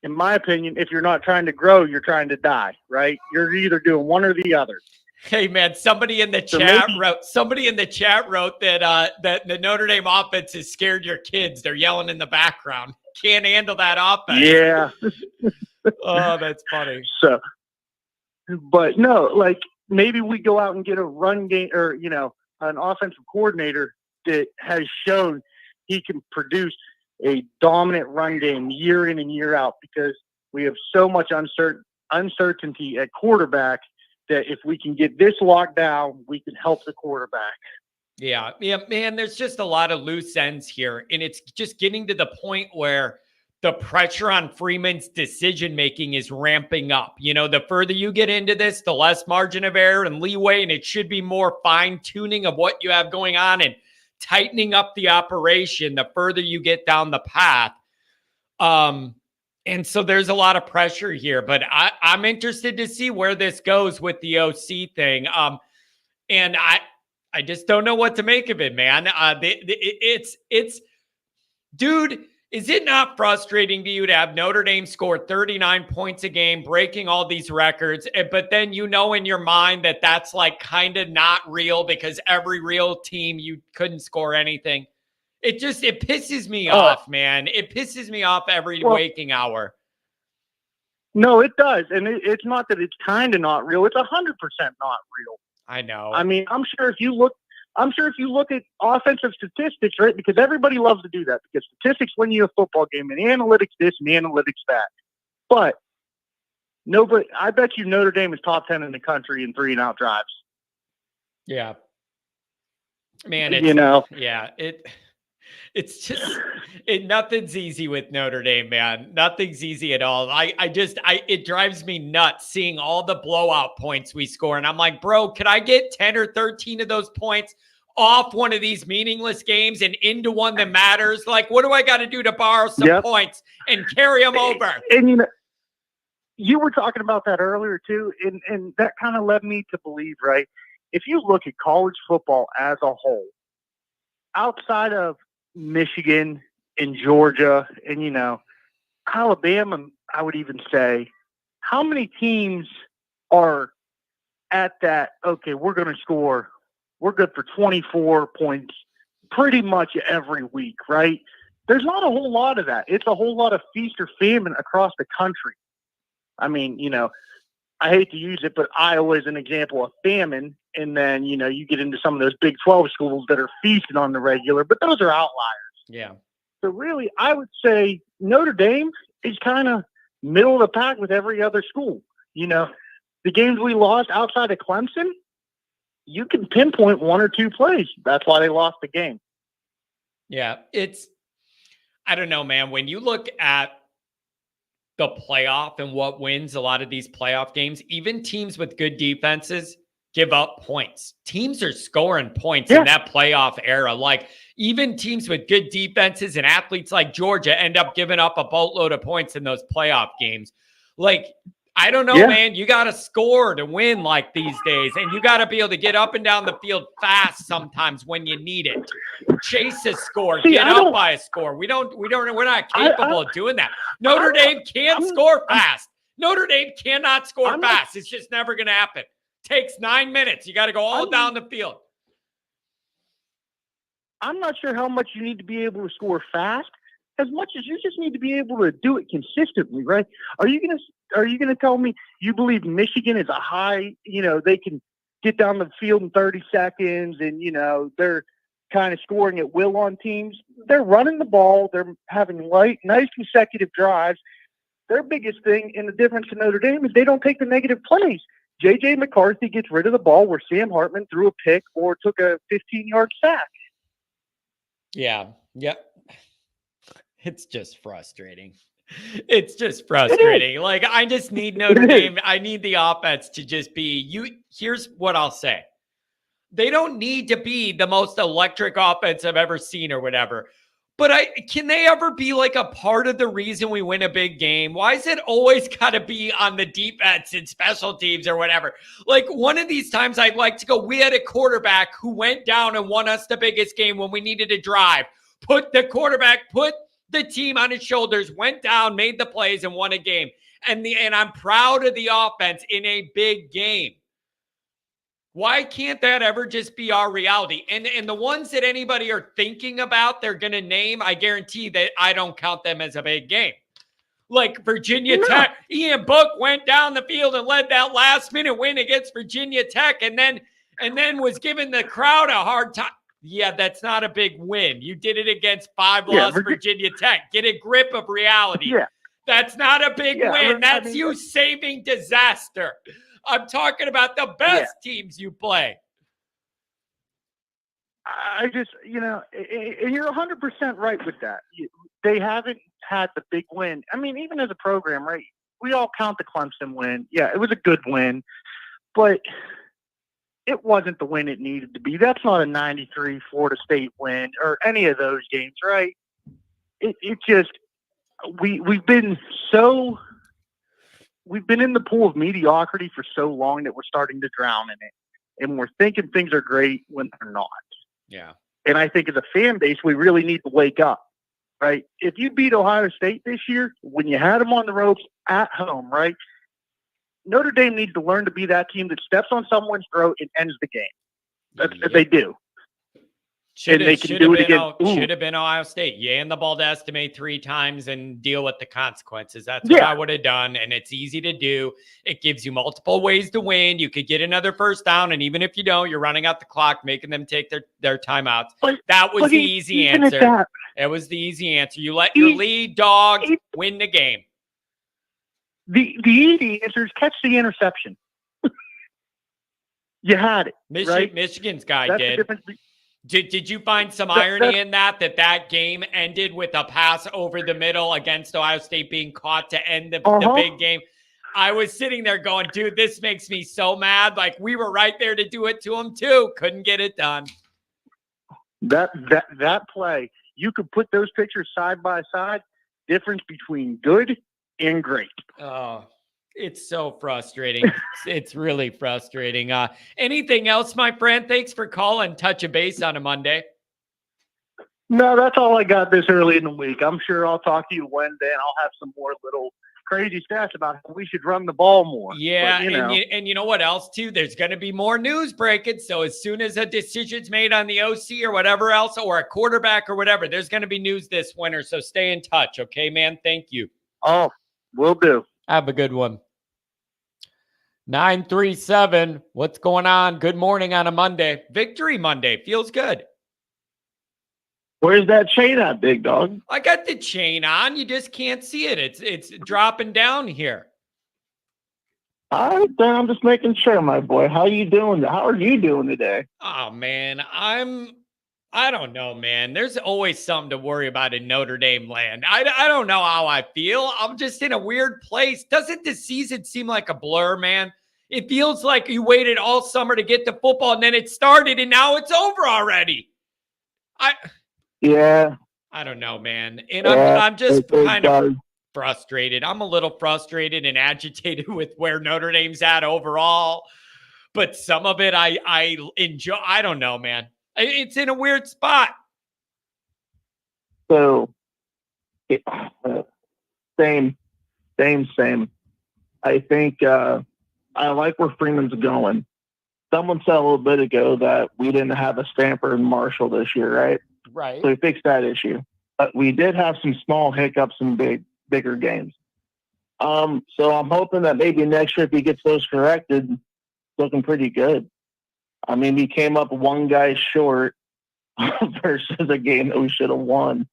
in my opinion, if you're not trying to grow, you're trying to die, right? You're either doing one or the other. Hey man, somebody in the chat wrote that that the Notre Dame offense has scared your kids. They're yelling in the background. Can't handle that offense. Yeah. Oh, that's funny. So, but no, maybe we go out and get a run game or, an offensive coordinator that has shown he can produce a dominant run game year in and year out because we have so much uncertainty at quarterback that if we can get this locked down, we can help the quarterback. Yeah, man, there's just a lot of loose ends here. And it's just getting to the point where the pressure on Freeman's decision-making is ramping up. The further you get into this, the less margin of error and leeway, and it should be more fine-tuning of what you have going on and tightening up the operation the further you get down the path. And so there's a lot of pressure here, but I'm interested to see where this goes with the OC thing. And I just don't know what to make of it, man. Dude, is it not frustrating to you to have Notre Dame score 39 points a game, breaking all these records, but then in your mind that that's kind of not real because every real team you couldn't score anything? It pisses me off, man. It pisses me off every waking hour. No, it does. And it's not that it's kind of not real. It's 100% not real. I know. I mean, I'm sure if you look at offensive statistics, right? Because everybody loves to do that because statistics win you a football game and analytics this and analytics that. But I bet you Notre Dame is top 10 in the country in 3-and-out drives. Yeah. Man, It's just nothing's easy with Notre Dame, man. Nothing's easy at all. It drives me nuts seeing all the blowout points we score. And I'm like, bro, could I get 10 or 13 of those points off one of these meaningless games and into one that matters? Like, what do I got to do to borrow some points and carry them over? And, you know, you were talking about that earlier too. And that kind of led me to believe, right? If you look at college football as a whole, outside of Michigan and Georgia and, you know, Alabama, I would even say, how many teams are at that, okay, we're going to score, we're good for 24 points pretty much every week, right? There's not a whole lot of that. It's a whole lot of feast or famine across the country. I mean, you know, I hate to use it, but Iowa is an example of famine. And then, you know, you get into some of those Big 12 schools that are feasting on the regular, but those are outliers. Yeah. So really, I would say Notre Dame is kind of middle of the pack with every other school. You know, the games we lost outside of Clemson, you can pinpoint one or two plays. That's why they lost the game. Yeah. I don't know, man. When you look at the playoff and what wins a lot of these playoff games, even teams with good defenses give up points. Teams are scoring points in that playoff era. Like, even teams with good defenses and athletes like Georgia end up giving up a boatload of points in those playoff games. Like, I don't know, man. You got to score to win like these days, and you got to be able to get up and down the field fast sometimes when you need it. Chase a score, get up by a score. We're not capable of doing that. Notre Dame can't score fast. Notre Dame cannot score fast. It's just never going to happen. Takes 9 minutes. You got to go all down the field. I'm not sure how much you need to be able to score fast, as much as you just need to be able to do it consistently, right? Are you gonna tell me you believe Michigan is a high, you know, they can get down the field in 30 seconds and, you know, they're kind of scoring at will on teams? They're running the ball. They're having nice consecutive drives. Their biggest thing in the difference in Notre Dame is they don't take the negative plays. J.J. McCarthy gets rid of the ball where Sam Hartman threw a pick or took a 15-yard sack. Yeah. Yep. It's just frustrating. It's just frustrating. Like, I just need Notre Dame. I need the offense to just be Here's what I'll say. They don't need to be the most electric offense I've ever seen or whatever. But can they ever be like a part of the reason we win a big game? Why is it always got to be on the defense and special teams or whatever? Like, one of these times I'd like to go, we had a quarterback who went down and won us the biggest game when we needed to drive. Put the team on his shoulders, went down, made the plays, and won a game. And I'm proud of the offense in a big game. Why can't that ever just be our reality? And the ones that anybody are thinking about, they're going to name, I guarantee that I don't count them as a big game. Like Virginia Tech, Ian Book went down the field and led that last-minute win against Virginia Tech, and then was giving the crowd a hard time. Yeah, that's not a big win. You did it against 5-loss Virginia Tech. Get a grip of reality. Yeah. That's not a big win. That's you saving disaster. I'm talking about the best teams you play. I just, you know, and you're 100% right with that. They haven't had the big win. I mean, even as a program, right, we all count the Clemson win. Yeah, it was a good win, but it wasn't the win it needed to be. That's not a 93 Florida State win or any of those games, right? It just, we've been in the pool of mediocrity for so long that we're starting to drown in it. And we're thinking things are great when they're not. Yeah. And I think as a fan base, we really need to wake up, right? If you beat Ohio State this year, when you had them on the ropes at home, right? Notre Dame needs to learn to be that team that steps on someone's throat and ends the game. That's what they do. Should have been Ohio State. You hand the ball to estimate 3 times and deal with the consequences. That's what I would have done, and it's easy to do. It gives you multiple ways to win. You could get another first down, and even if you don't, you're running out the clock, making them take their timeouts. That was the easy answer. It was the easy answer. You let your lead dogs win the game. The easy answer is catch the interception. You had it. Michigan's guy did. Did you find some irony in that game ended with a pass over the middle against Ohio State being caught to end the big game? I was sitting there going, dude, this makes me so mad. Like, we were right there to do it to him too. Couldn't get it done. That play, you could put those pictures side by side, difference between good and great. Oh, it's so frustrating. It's really frustrating. Anything else, my friend? Thanks for calling. Touch a base on a Monday. No, that's all I got this early in the week. I'm sure I'll talk to you Wednesday, and I'll have some more little crazy stats about how we should run the ball more. Yeah, but, and you know what else, too? There's going to be more news breaking. So as soon as a decision's made on the OC or whatever else, or a quarterback or whatever, there's going to be news this winter. So stay in touch, okay, man? Thank you. Oh, will do. Have a good one. 937, what's going on? Good morning on a Monday. Victory Monday. Feels good. Where's that chain at, big dog? I got the chain on. You just can't see it. It's dropping down here. All right, then I'm just making sure, my boy. How you doing? How are you doing today? Oh, man. I don't know, man. There's always something to worry about in Notre Dame land. I don't know how I feel. I'm just in a weird place. Doesn't the season seem like a blur, man? It feels like you waited all summer to get to football, and then it started, and now it's over already. Yeah. I don't know, man. And I'm just kind of frustrated. I'm a little frustrated and agitated with where Notre Dame's at overall. But some of it I enjoy. I don't know, man. It's in a weird spot. So, same. I think I like where Freeman's going. Someone said a little bit ago that we didn't have a Stanford and Marshall this year, right? Right. So we fixed that issue. But we did have some small hiccups in bigger games. So I'm hoping that maybe next year, if he gets those corrected, it's looking pretty good. I mean, he came up one guy short versus a game that we should have won.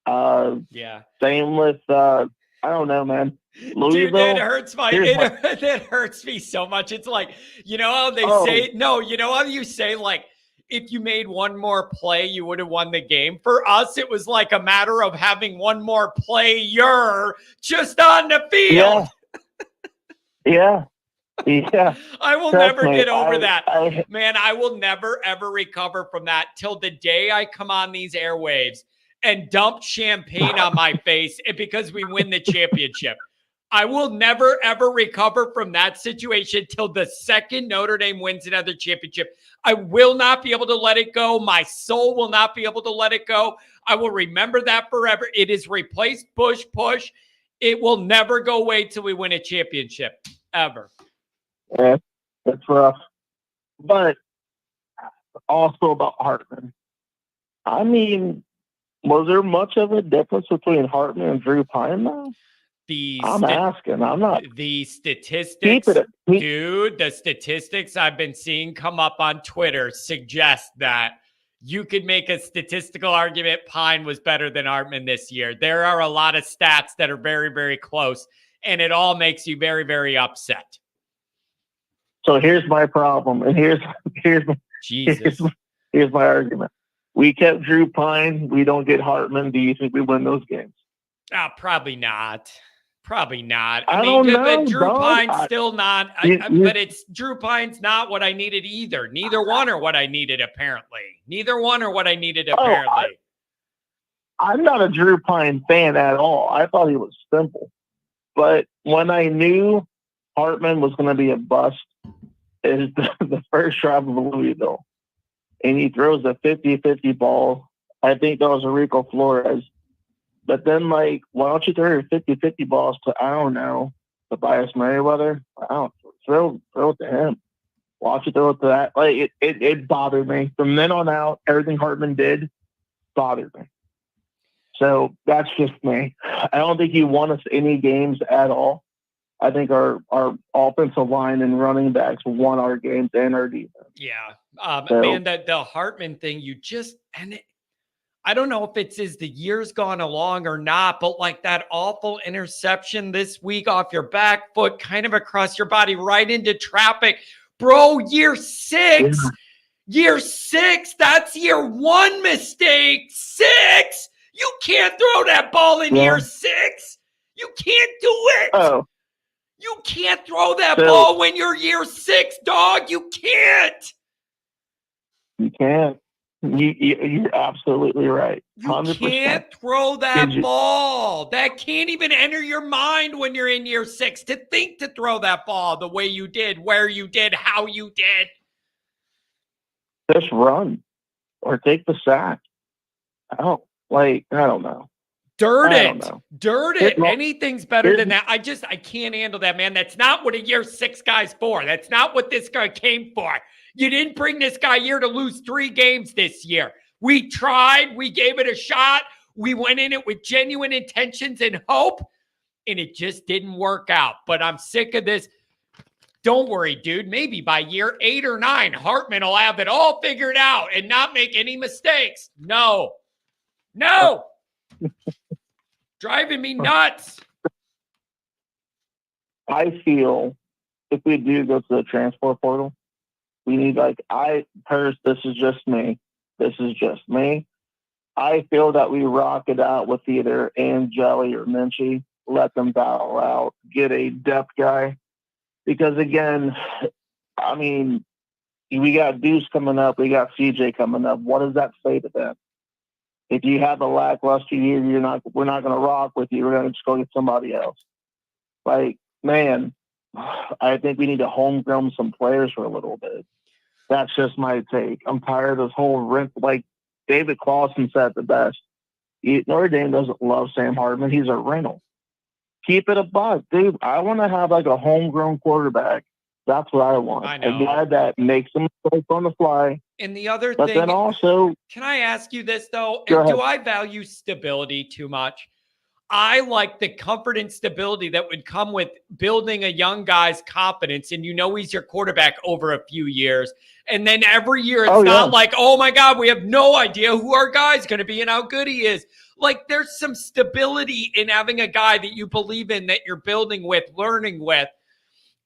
Yeah. Same with, I don't know, man. Dude, that hurts that hurts me so much. It's like, you know how they say, no, you know how you say, like, if you made one more play, you would have won the game. For us, it was like a matter of having one more player just on the field. Yeah. I will never get over that. Man, I will never, ever recover from that till the day I come on these airwaves and dump champagne on my face because we win the championship. I will never, ever recover from that situation till the second Notre Dame wins another championship. I will not be able to let it go. My soul will not be able to let it go. I will remember that forever. It is replaced push. It will never go away till we win a championship, ever. Yeah, that's rough. But also about Hartman. I mean, was there much of a difference between Hartman and Drew Pine, though? I'm asking. I'm not. The statistics, dude, the statistics I've been seeing come up on Twitter suggest that you could make a statistical argument Pine was better than Hartman this year. There are a lot of stats that are very, very close, and it all makes you very, very upset. So here's my problem, and here's my argument. We kept Drew Pine. We don't get Hartman. Do you think we win those games? Probably not. Probably not. I mean, don't know, Drew Pine's still not. But it's Drew Pine's not what I needed either. Neither one are what I needed, apparently. I'm not a Drew Pine fan at all. I thought he was simple. But when I knew Hartman was going to be a bust, is the first drive of Louisville. And he throws a 50-50 ball. I think that was Rico Flores. But then, like, why don't you throw your 50-50 balls to, I don't know, Tobias Merriweather? I don't throw it to him. Why don't you throw it to that? Like, it bothered me. From then on out, everything Hartman did bothered me. So that's just me. I don't think he won us any games at all. I think our offensive line and running backs won our games and our defense. Yeah. Man, the Hartman thing, I don't know if it's as the years gone along or not, but like that awful interception this week off your back foot, kind of across your body, right into traffic. Bro, year 6, Year 6, that's year 1 mistake. 6? You can't throw that ball in year 6. You can't do it. Oh, You can't throw that ball when you're year 6, dog. You can't. You can't. You're absolutely right. 100%. You can't throw that ball. That can't even enter your mind when you're in year 6 to think to throw that ball the way you did, where you did, how you did. Just run or take the sack. I don't know. Dirt I it. don't know. Dirt it. Anything's better than that. I can't handle that, man. That's not what a year 6 guy's for. That's not what this guy came for. You didn't bring this guy here to lose 3 games this year. We tried. We gave it a shot. We went in it with genuine intentions and hope, and it just didn't work out. But I'm sick of this. Don't worry, dude. Maybe by year 8 or 9, Hartman will have it all figured out and not make any mistakes. No. Driving me nuts. I feel if we do go to the transfer portal, we need this is just me. This is just me. I feel that we rock it out with either Angeli or Minchie, let them battle out, get a depth guy. Because again, I mean, we got Deuce coming up, we got CJ coming up. What does that say to them? If you have a lackluster year, we're not going to rock with you. We're going to just go get somebody else. Man, I think we need to homegrown some players for a little bit. That's just my take. I'm tired of this whole rent. Like David Clawson said the best. Notre Dame doesn't love Sam Hartman. He's a rental. Keep it a buck, dude. I want to have a homegrown quarterback. That's what I want. I know. A guy that makes them mistakes on the fly. And the other but thing, then also, can I ask you this though? Go ahead. Do I value stability too much? I like the comfort and stability that would come with building a young guy's confidence. And he's your quarterback over a few years. And then every year it's not like, oh my God, we have no idea who our guy's going to be and how good he is. Like there's some stability in having a guy that you believe in, that you're building with, learning with.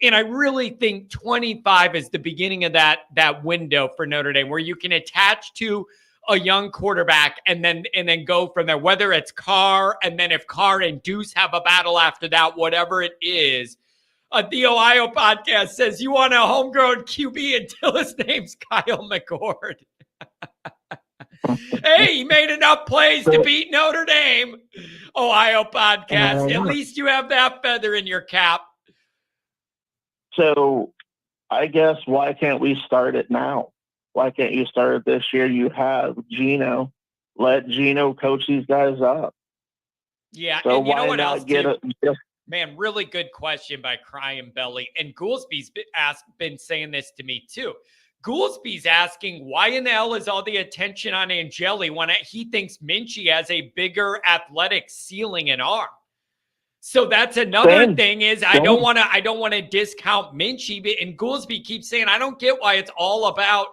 And I really think 25 is the beginning of that window for Notre Dame where you can attach to a young quarterback and then go from there, whether it's Carr, and then if Carr and Deuce have a battle after that, whatever it is. The Ohio podcast says you want a homegrown QB until his name's Kyle McCord. Hey, he made enough plays to beat Notre Dame. Ohio podcast. At least you have that feather in your cap. So I guess why can't we start it now? Why can't you start it this year? You have Gino. Let Gino coach these guys up. Yeah, so and you know what not else, get too? Man, really good question by Crying Belly. And Goolsby's been saying this to me too. Goolsby's asking, why in the hell is all the attention on Angeli when he thinks Minchie has a bigger athletic ceiling and arm? So that's another thing is I don't want to discount Minchie. And Goolsby keeps saying, I don't get why it's all about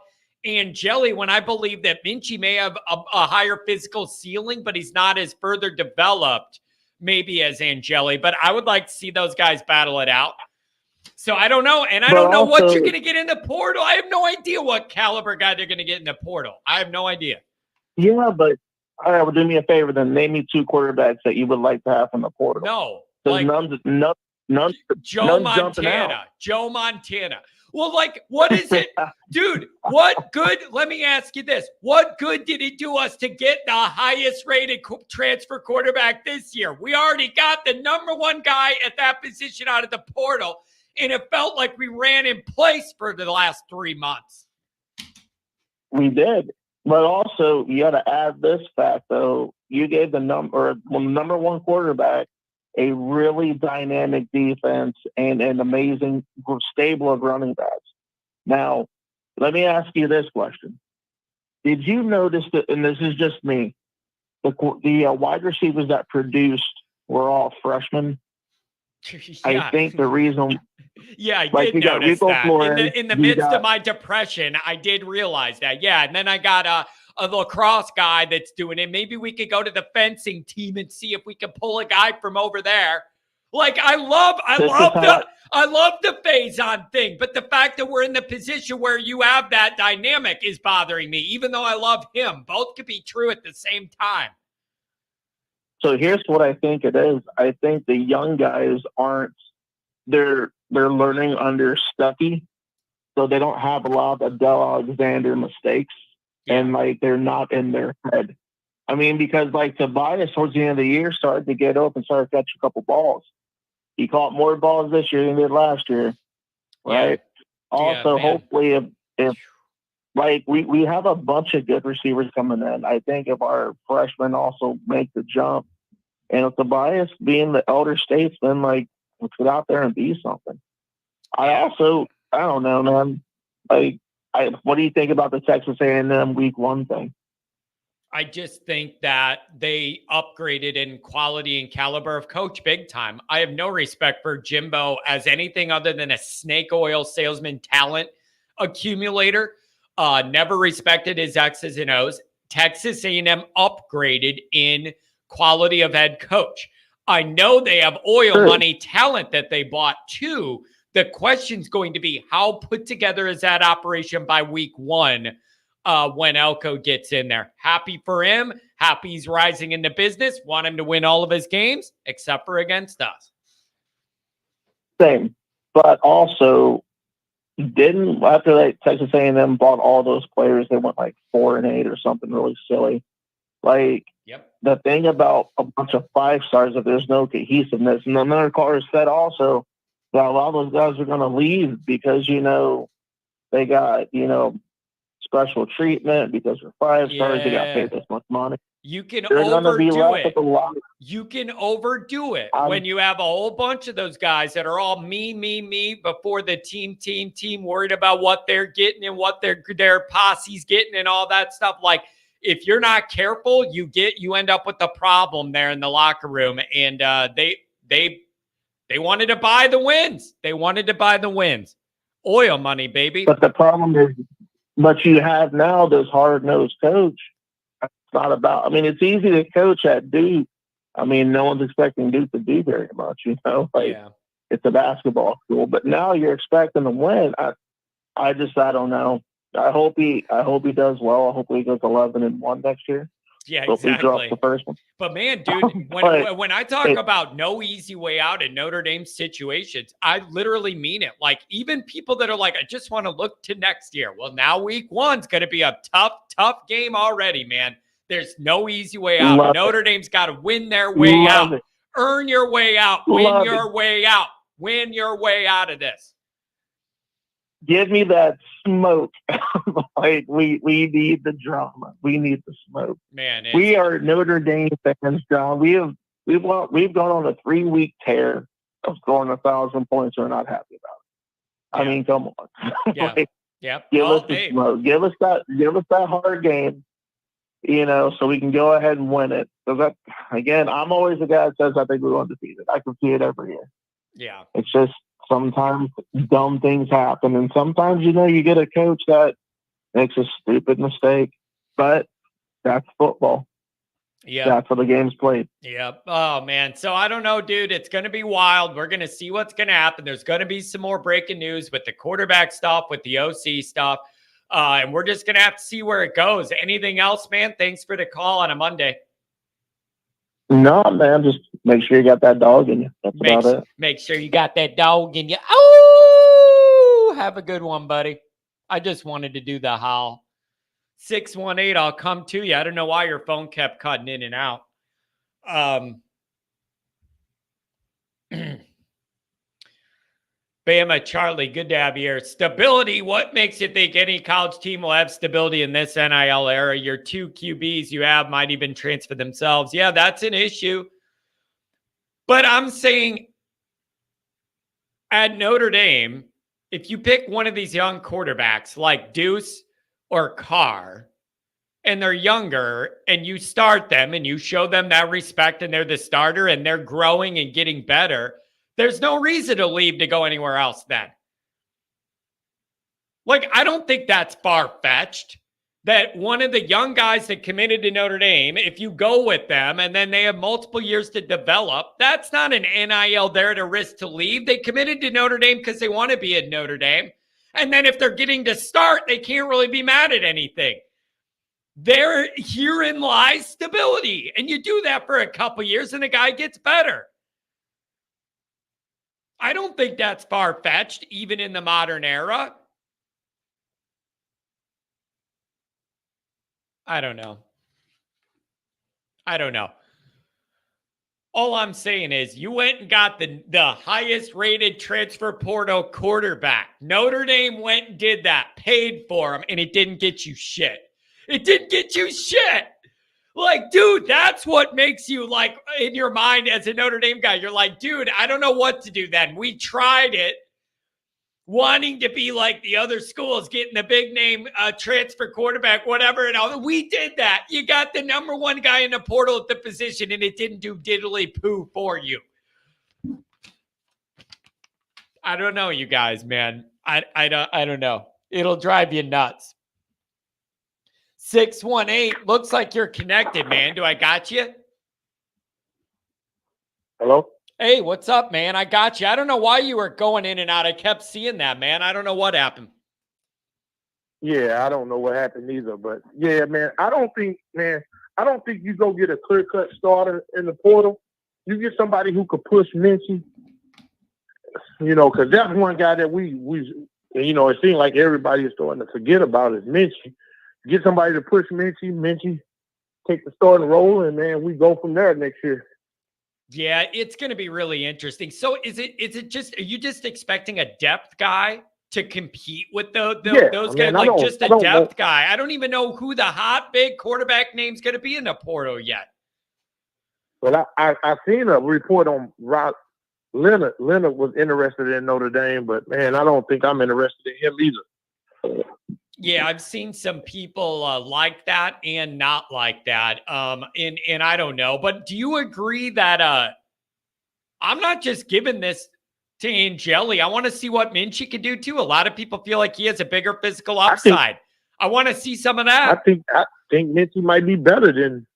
Angeli when I believe that Minchie may have a higher physical ceiling, but he's not as further developed maybe as Angeli. But I would like to see those guys battle it out. So I don't know. And I don't know what you're going to get in the portal. I have no idea what caliber guy they're going to get in the portal. I have no idea. Yeah, but all right, well, do me a favor then. Name me 2 quarterbacks that you would like to have in the portal. No. None Joe Montana. Joe Montana. Well, what is it? Dude, what good? Let me ask you this. What good did it do us to get the highest rated transfer quarterback this year? We already got the number 1 guy at that position out of the portal, and it felt like we ran in place for the last 3 months. We did. But also, you got to add this fact, though. You gave the number 1 quarterback a really dynamic defense and an amazing stable of running backs. Now, let me ask you this question. Did you notice that, and this is just me, the wide receivers that produced were all freshmen? Yeah. I think the reason... Yeah, I did notice that. In the midst of my depression, I did realize that. Yeah, and then I got a lacrosse guy that's doing it. Maybe we could go to the fencing team and see if we can pull a guy from over there. Like I love the phase on thing, but the fact that we're in the position where you have that dynamic is bothering me, even though I love him. Both could be true at the same time. So here's what I think it is. I think the young guys they're learning under Stuckey, so they don't have a lot of Adele Alexander mistakes, and like they're not in their head. I mean, because like Tobias towards the end of the year started to get open, started to catch a couple balls. He caught more balls this year than he did last year, right? Yeah. Also, hopefully, if like we have a bunch of good receivers coming in. I think if our freshmen also make the jump, and if Tobias being the elder statesman, like let's get out there and be something. I don't know, man. Like, what do you think about the Texas A&M Week 1 thing? I just think that they upgraded in quality and caliber of coach big time. I have no respect for Jimbo as anything other than a snake oil salesman talent accumulator. Never respected his X's and O's. Texas A&M upgraded in quality of head coach. I know they have oil money talent that they bought too. The question's going to be how put together is that operation by week 1 when Elko gets in there. Happy for him. Happy he's rising in the business. Want him to win all of his games except for against us. Same. But also, after Texas A&M bought all those players, they went like 4-8 or something really silly. Like, the thing about a bunch of 5-stars, if there's no cohesiveness, and another caller said also that a lot of those guys are going to leave because, they got, special treatment because they're 5-stars. They got paid this much money. You can overdo it. You can overdo it when you have a whole bunch of those guys that are all me before the team worried about what they're getting and what their posse's getting and all that stuff. Like, if you're not careful, you end up with the problem there in the locker room. And they wanted to buy the wins. Oil money, baby. But the problem is, you have now this hard-nosed coach. It's not about. I mean, it's easy to coach at Duke. I mean, no one's expecting Duke to do very much. It's a basketball school, but now you're expecting to win. I don't know. I hope he does well. I hope he goes 11-1 next year. Yeah, exactly. He drops the first one. But man, dude, when I talk about no easy way out in Notre Dame situations, I literally mean it. Like, even people that are like, I just want to look to next year. Well, now week 1's going to be a tough game already, man. There's no easy way out. Notre Dame's got to win their way out. Earn your way out. Win your way out. Win your way out of this. Give me that smoke. Like, we need the drama. We need the smoke. Man, we are Notre Dame fans, John. We've gone on a 3-week tear of scoring 1,000 points. We're not happy about it. I mean, come on. Yeah. Give us the smoke. Give us that hard game. So we can go ahead and win it. Because again, I'm always the guy that says I think we're undefeated. I can see it every year. Yeah. It's just sometimes dumb things happen, and sometimes you get a coach that makes a stupid mistake. But that's football. Yeah, that's how the game's played. Yep. Oh man. So I don't know, dude. It's going to be wild. We're going to see what's going to happen. There's going to be some more breaking news with the quarterback stuff, with the OC stuff. And we're just going to have to see where it goes. Anything else, man? Thanks for the call on a Monday. No, man. Just make sure you got that dog in you. That's about it. Make sure you got that dog in you. Oh, have a good one, buddy. I just wanted to do the howl. 618, I'll come to you. I don't know why your phone kept cutting in and out. Bama Charlie, good to have you here. Stability. What makes you think any college team will have stability in this NIL era? Your 2 QBs you have might even transfer themselves. Yeah, that's an issue. But I'm saying at Notre Dame, if you pick one of these young quarterbacks like Deuce or Carr, and they're younger, and you start them and you show them that respect and they're the starter and they're growing and getting better, there's no reason to leave to go anywhere else then. Like, I don't think that's far-fetched. that one of the young guys that committed to Notre Dame, if you go with them and then they have multiple years to develop, that's not an NIL there to risk to leave. They committed to Notre Dame because they want to be at Notre Dame. And then if they're getting to start, they can't really be mad at anything. Herein lies stability. And you do that for a couple years and the guy gets better. I don't think that's far-fetched, even in the modern era. I don't know. All I'm saying is you went and got the highest rated transfer portal quarterback. Notre Dame went and did that, paid for him, and it didn't get you shit. It didn't get you shit. Like, dude, that's what makes you, like, in your mind as a Notre Dame guy, you're like, dude, I don't know what to do then. We tried it. Wanting to be like the other schools, getting the big name transfer quarterback, whatever, and all. We did that. You got the number one guy in the portal at the position, and it didn't do diddly poo for you. I don't know, you guys, man. I don't know. It'll drive you nuts. 618, looks like you're connected, man. Do I got you? Hello? Hey, what's up, man? I got you. I don't know why you were going in and out. I kept seeing that, man. I don't know what happened. Yeah, I don't know what happened either. But, yeah, man, I don't think you go get a clear-cut starter in the portal. You get somebody who could push Minchie, because that's one guy that we it seems like everybody is starting to forget about is Minchie. Get somebody to push Minchie take the starting role, and, man, we go from there next year. Yeah, it's going to be really interesting. So are you just expecting a depth guy to compete with those guys? Like just a depth guy. I don't even know who the hot big quarterback name's going to be in the portal yet. Well, I seen a report on Leonard. Leonard was interested in Notre Dame, but, man, I don't think I'm interested in him either. Yeah, I've seen some people like that and not like that. And I don't know. But do you agree that I'm not just giving this to Angeli? I want to see what Minchie can do too. A lot of people feel like he has a bigger physical upside. I want to see some of that. I think Minchie might be better than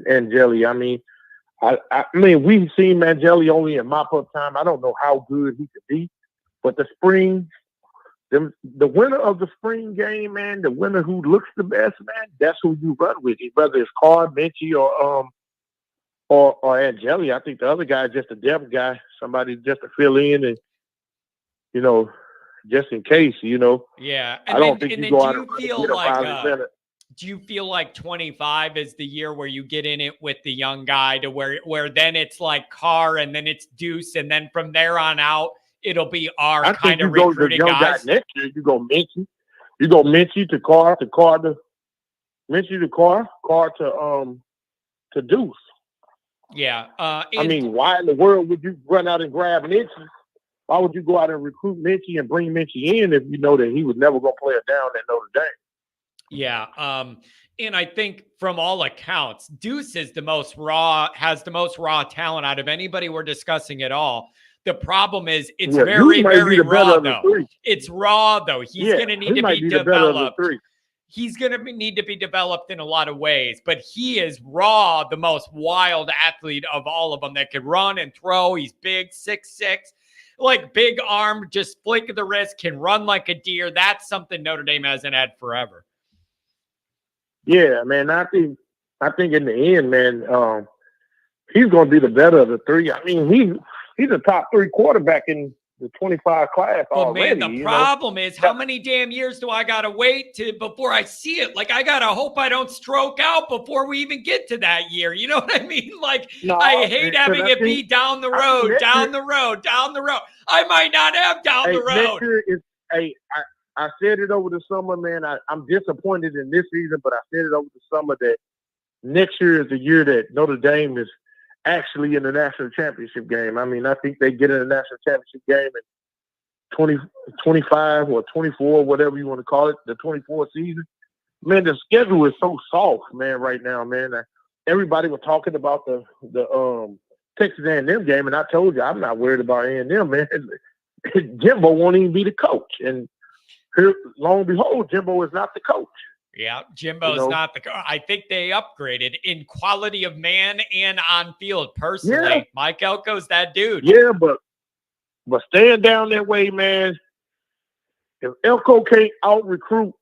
Angeli. I mean, we've seen Angeli only in mop-up time. I don't know how good he could be, but the spring. The winner of the spring game, man, the winner who looks the best, man, that's who you run with. Whether it's Carr, Minchie, or Angeli. I think the other guy is just a depth guy, somebody just to fill in and, just in case, Yeah. I don't think you go out and get a Riley. Do you feel like 25 is the year where you get in it with the young guy to where then it's like Carr and then it's Deuce and then from there on out, it'll be our kind of recruiting guys. Next year, you go Minchie. You go Minchie to Carr, Minchie to Carr to Deuce. Yeah. Why in the world would you run out and grab Minchie? Why would you go out and recruit Minchie and bring Minchie in if you know that he was never going to play it down at Notre Dame? Yeah. And I think from all accounts, Deuce is has the most raw talent out of anybody we're discussing at all. The problem is it's very, very raw, though. It's raw, though. He's going to need to be developed. He's going to need to be developed in a lot of ways, but he is raw, the most wild athlete of all of them that can run and throw. He's big, 6'6", like big arm, just flick of the wrist, can run like a deer. That's something Notre Dame hasn't had forever. Yeah, man. I think in the end, man, he's going to be the better of the three. I mean, he's a top 3 quarterback in the 25 class already. Man, the problem is how many damn years do I got to wait before I see it? Like, I got to hope I don't stroke out before we even get to that year. You know what I mean? Like, I hate having it be down the road. I might not have down the road. I said it over the summer, man. I'm disappointed in this season, but I said it over the summer that next year is the year that Notre Dame is actually in the national championship game. I mean, I think they get in the national championship game in 25 or 24, whatever you want to call it, the 24 season. Man, the schedule is so soft, man, right now, man. Everybody was talking about the Texas A&M game, and I told you I'm not worried about A&M, man. Jimbo won't even be the coach. And here, lo and behold, Jimbo is not the coach. Yeah, Jimbo's not the. I think they upgraded in quality of man and on field. Personally, Yeah. Mike Elko's that dude. Yeah, but staying down that way, man. If Elko can't out recruit,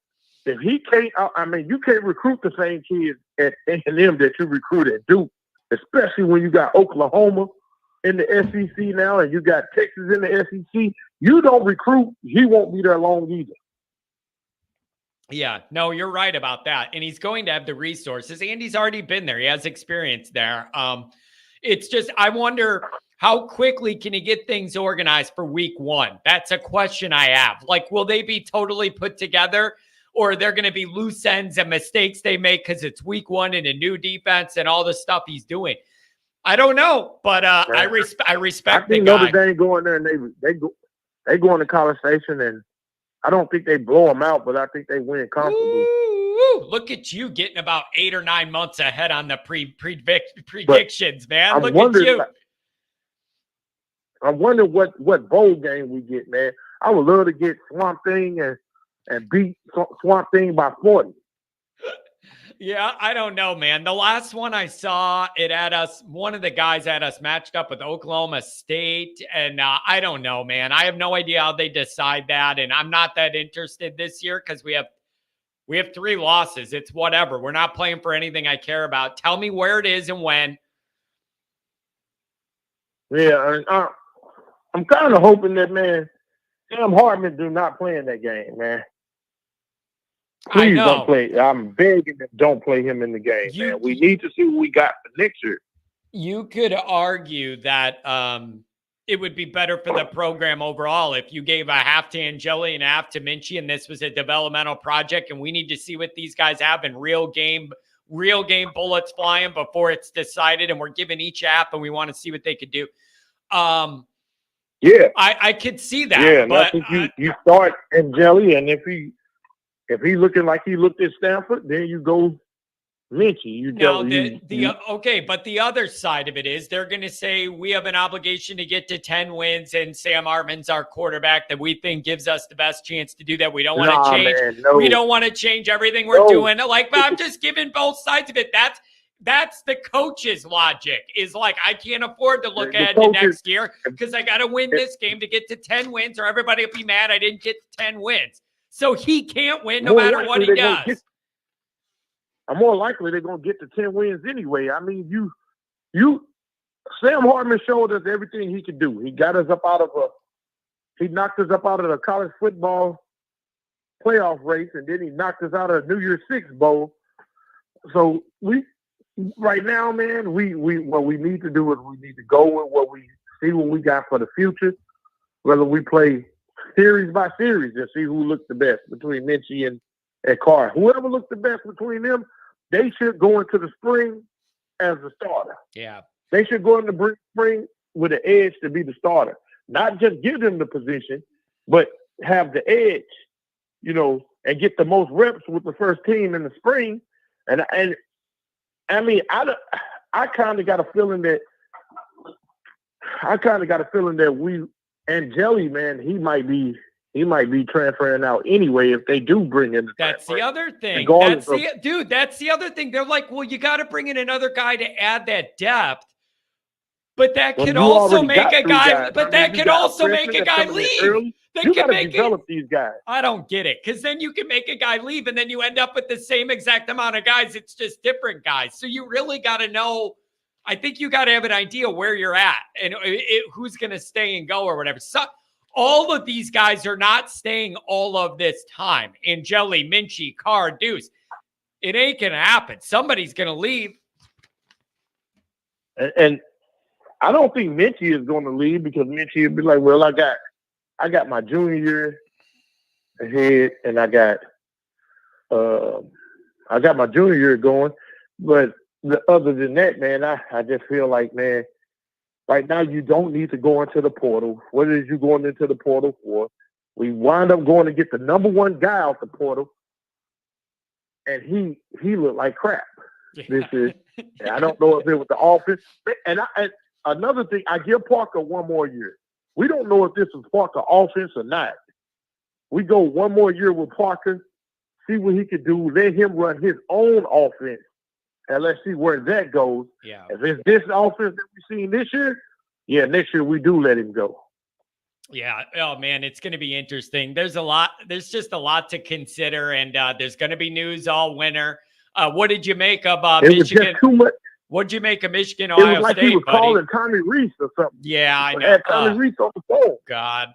if he can't out, I mean, you can't recruit the same kids at A&M that you recruit at Duke, especially when you got Oklahoma in the SEC now and you got Texas in the SEC. You don't recruit, he won't be there long either. Yeah, no, you're right about that. And he's going to have the resources. Andy's already been there. He has experience there. It's just, I wonder how quickly can he get things organized for week one? That's a question I have. Like, will they be totally put together, or are there going to be loose ends and mistakes they make because it's week one and a new defense and all the stuff he's doing? I don't know, but I respect the guy. Notre Dame going there and they go into College Station, and I don't think they blow them out, but I think they win comfortably. Ooh, look at you getting about 8 or 9 months ahead on the predictions, man. Look at you. I wonder what bowl game we get, man. I would love to get Swamp Thing and beat Swamp Thing by 40. Yeah, I don't know, man. The last one I saw, one of the guys had us matched up with Oklahoma State. And I don't know, man. I have no idea how they decide that. And I'm not that interested this year because we have 3 losses. It's whatever. We're not playing for anything I care about. Tell me where it is and when. Yeah, I'm kind of hoping that, man, Sam Hartman do not play in that game, man. Please don't play. I'm begging them, don't play him in the game, man. We need to see what we got for next year. You could argue that it would be better for the program overall if you gave a half to Angeli and a half to Minchie, and this was a developmental project, and we need to see what these guys have in real game bullets flying before it's decided, and we're giving each half, and we want to see what they could do. Yeah, I could see that. Yeah, but I think you start Angeli, and if he looking like he looked at Stanford, then you go Minchie. Okay, but the other side of it is they're going to say we have an obligation to get to 10 wins, and Sam Hartman's our quarterback that we think gives us the best chance to do that. We don't want to change. Man, no. We don't want to change everything we're doing. Like, but I'm just giving both sides of it. That's the coach's logic. Is like, I can't afford to look ahead to next year because I got to win this game to get to 10 wins, or everybody will be mad I didn't get to 10 wins. So he can't win no matter what he does. More likely they're going to get to 10 wins anyway. I mean, Sam Hartman showed us everything he could do. He got us up he knocked us up out of the college football playoff race, and then he knocked us out of the New Year's Six Bowl. So right now, man, what we need to do is we need to go with what we got for the future, whether we play series by series and see who looks the best between Minchie and Carr. Whoever looks the best between them, they should go into the spring as the starter. Yeah. They should go into the spring with an edge to be the starter. Not just give them the position, but have the edge, and get the most reps with the first team in the spring. And I mean, I kind of got a feeling that Angeli, man, he might be transferring out anyway if they do bring in the That's the other thing. That's the other thing. They're like, well, you got to bring in another guy to add that depth. But that could also make a guy. But that could also make a guy leave. You got to develop these guys. I don't get it, because then you can make a guy leave, and then you end up with the same exact amount of guys. It's just different guys. So you really got to know. I think you got to have an idea where you're at and who's going to stay and go or whatever. So all of these guys are not staying all of this time. Angeli, Minchie, Carr, Deuce. It ain't going to happen. Somebody's going to leave. And I don't think Minchie is going to leave, because Minchie will be like, well, I got my junior year ahead, and I got my junior year going. But other than that, man, I just feel like, man, right now you don't need to go into the portal. What is you going into the portal for? We wind up going to get the number one guy out the portal, and he looked like crap. Yeah. I don't know if it was the offense. And another thing, I give Parker one more year. We don't know if this is Parker offense or not. We go one more year with Parker, see what he could do. Let him run his own offense, and let's see where that goes. Yeah. If it's this offense that we've seen this year, yeah, next year we do let him go. Yeah. Oh man, it's going to be interesting. There's just a lot to consider, and there's going to be news all winter. What did you make of It was Michigan? just too much. What did you make of Michigan, It was Ohio like State, he was buddy? calling Tommy Reese or something. Yeah, I know. Had Tommy Reese on the phone. God.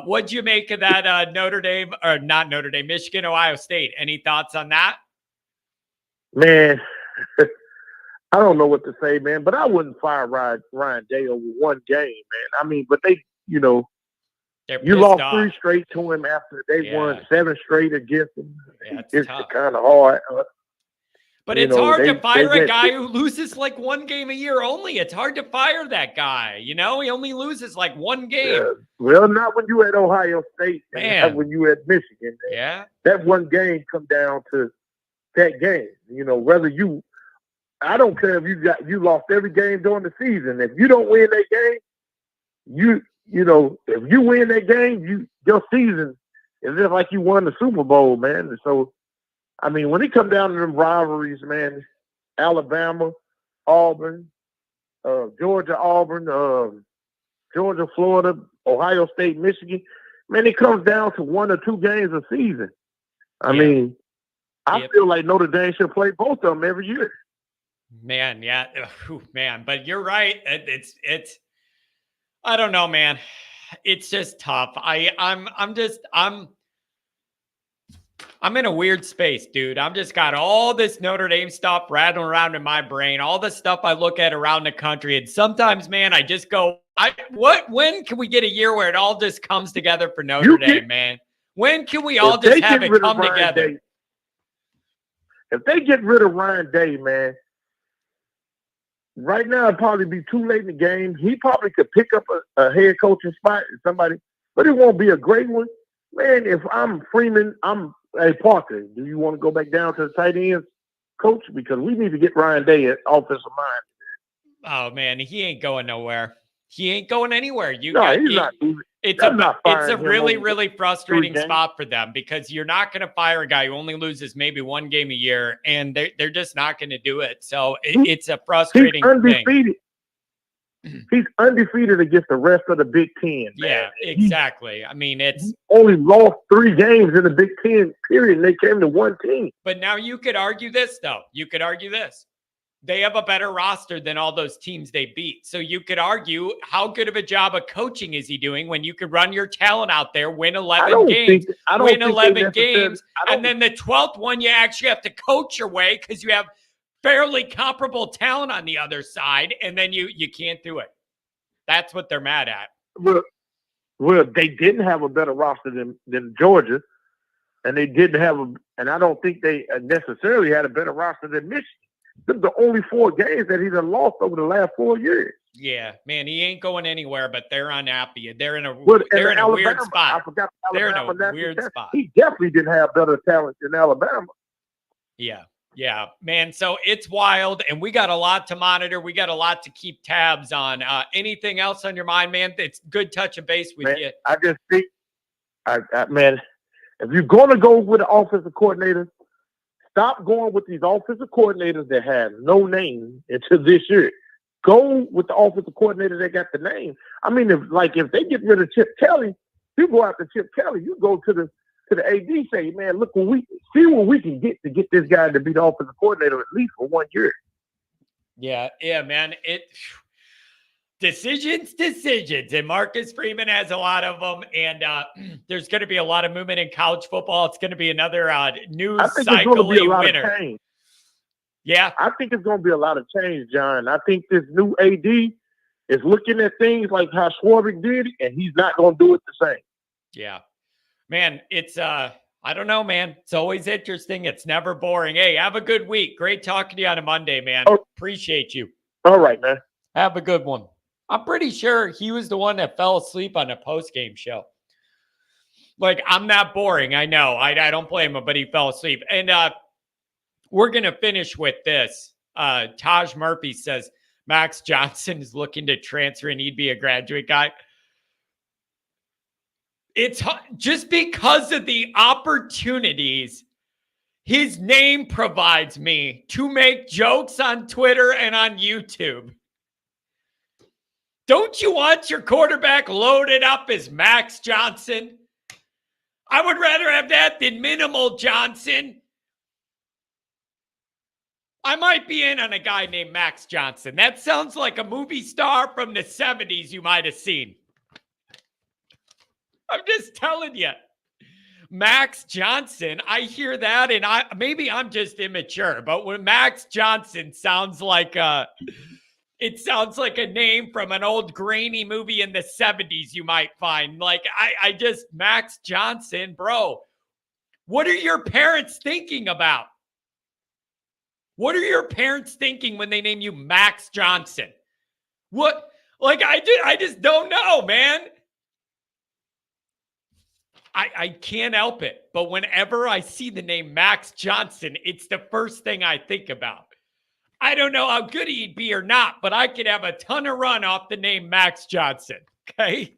What'd you make of that Notre Dame, or not Notre Dame, Michigan, Ohio State? Any thoughts on that? Man, I don't know what to say, man, but I wouldn't fire Ryan Day over one game, man. I mean, but they, you know, They're you pissed lost off. 3 straight to him after they Yeah. won 7 straight against him. Yeah, it's tough. kind of hard. But you it's know, hard they- to fire they a went- guy who loses like one game a year only. It's hard to fire that guy. You know, he only loses like one game. Yeah. Well, not when you at Ohio State, and Man. not when you at Michigan. Man. Yeah. That one game come down to that game. You know, whether you, I don't care if you lost every game during the season. If you don't win that game, you know, if you win that game, your season is just like you won the Super Bowl, man. And so, I mean, when it come down to them rivalries, man, Alabama, Auburn, Georgia, Auburn, Georgia, Florida, Ohio State, Michigan, man, it comes down to 1 or 2 games a season. I mean, I feel like Notre Dame should play both of them every year. Man, yeah. Ooh, man, but you're right. It's I don't know, man. It's just tough. I'm in a weird space, dude. I'm just got all this Notre Dame stuff rattling around in my brain, all the stuff I look at around the country. And sometimes, man, I just go, when can we get a year where it all just comes together for Notre Dame, man? When can we all just have it come together? If they get rid of Ryan Day, man, right now it'd probably be too late in the game. He probably could pick up a head coaching spot and somebody, but it won't be a great one. Man, if I'm Freeman, hey, Parker, do you want to go back down to the tight ends coach? Because we need to get Ryan Day at offensive mind. Oh, man, he ain't going nowhere. He ain't going anywhere. He's not. It's a really, really frustrating spot for them because you're not going to fire a guy who only loses maybe one game a year, and they're just not going to do it. So it's a frustrating thing. He's undefeated against the rest of the Big Ten. Man. Yeah, exactly. I mean, it's only lost 3 games in the Big Ten, period, and they came to 1 team. But now you could argue this, though. You could argue this. They have a better roster than all those teams they beat. So you could argue, how good of a job of coaching is he doing when you could run your talent out there, win 11 games, and then the 12th one, you actually have to coach your way because you have fairly comparable talent on the other side, and then you can't do it. That's what they're mad at. Well, they didn't have a better roster than Georgia, and they didn't have and I don't think they necessarily had a better roster than Michigan. They're the only 4 games that he's lost over the last 4 years. Yeah, man, he ain't going anywhere, but they're unhappy. They're in a Alabama, weird spot. I forgot They're in Alabama, a weird spot. He definitely didn't have better talent than Alabama. Yeah, man. So it's wild, and we got a lot to monitor. We got a lot to keep tabs on. Anything else on your mind, man? It's good touching base with you. I just think, man, if you're going to go with an offensive coordinator, stop going with these offensive coordinators that have no name into this year. Go with the offensive coordinator that got the name. I mean, if they get rid of Chip Kelly, you go after Chip Kelly. You go to the AD, say, man, look what we can get to get this guy to be the offensive coordinator at least for 1 year. Yeah, man. Decisions, and Marcus Freeman has a lot of them, and there's going to be a lot of movement in college football. It's going to be another news cycle winner. Yeah, I think it's going to be a lot of change, John. I think this new AD is looking at things like how Schwarber did, and he's not going to do it the same. Yeah, man. It's I don't know, man. It's always interesting. It's never boring. Hey, have a good week. Great talking to you on a Monday, man. Appreciate you. All right, man. Have a good one. I'm pretty sure he was the one that fell asleep on a post-game show. Like, I'm not boring. I know. I don't blame him, but he fell asleep. And we're going to finish with this. Taj Murphy says Max Johnson is looking to transfer and he'd be a graduate guy. It's just because of the opportunities his name provides me to make jokes on Twitter and on YouTube. Don't you want your quarterback loaded up as Max Johnson? I would rather have that than Minimal Johnson. I might be in on a guy named Max Johnson. That sounds like a movie star from the 70s you might have seen. I'm just telling you. Max Johnson, I hear that, and maybe I'm just immature, but when Max Johnson sounds like it sounds like a name from an old grainy movie in the 70s you might find. Like, I just, Max Johnson, bro, what are your parents thinking about? What are your parents thinking when they name you Max Johnson? What? Like, I just don't know, man. I can't help it. But whenever I see the name Max Johnson, it's the first thing I think about. I don't know how good he'd be or not, but I could have a ton of run off the name Max Johnson. Okay?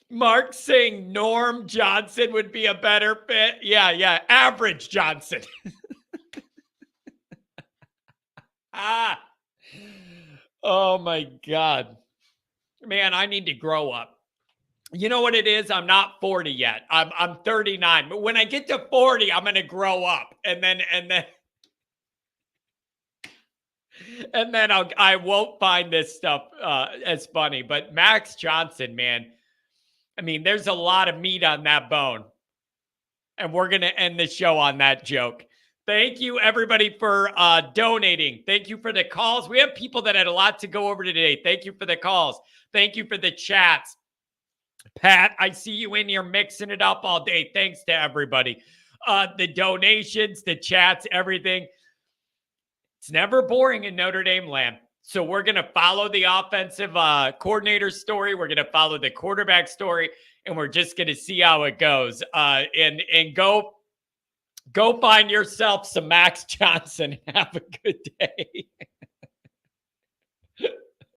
Mark saying Norm Johnson would be a better fit. Yeah. Average Johnson. Oh my God. Man, I need to grow up. You know what it is? I'm not 40 yet. I'm 39. But when I get to 40, I'm gonna grow up. And then I won't find this stuff as funny. But Max Johnson, man. I mean, there's a lot of meat on that bone. And we're going to end the show on that joke. Thank you, everybody, for donating. Thank you for the calls. We have people that had a lot to go over today. Thank you for the calls. Thank you for the chats. Pat, I see you in here mixing it up all day. Thanks to everybody. The donations, the chats, everything. It's never boring in Notre Dame land. So we're going to follow the offensive coordinator story. We're going to follow the quarterback story, and we're just going to see how it goes. And go find yourself some Max Johnson. Have a good day.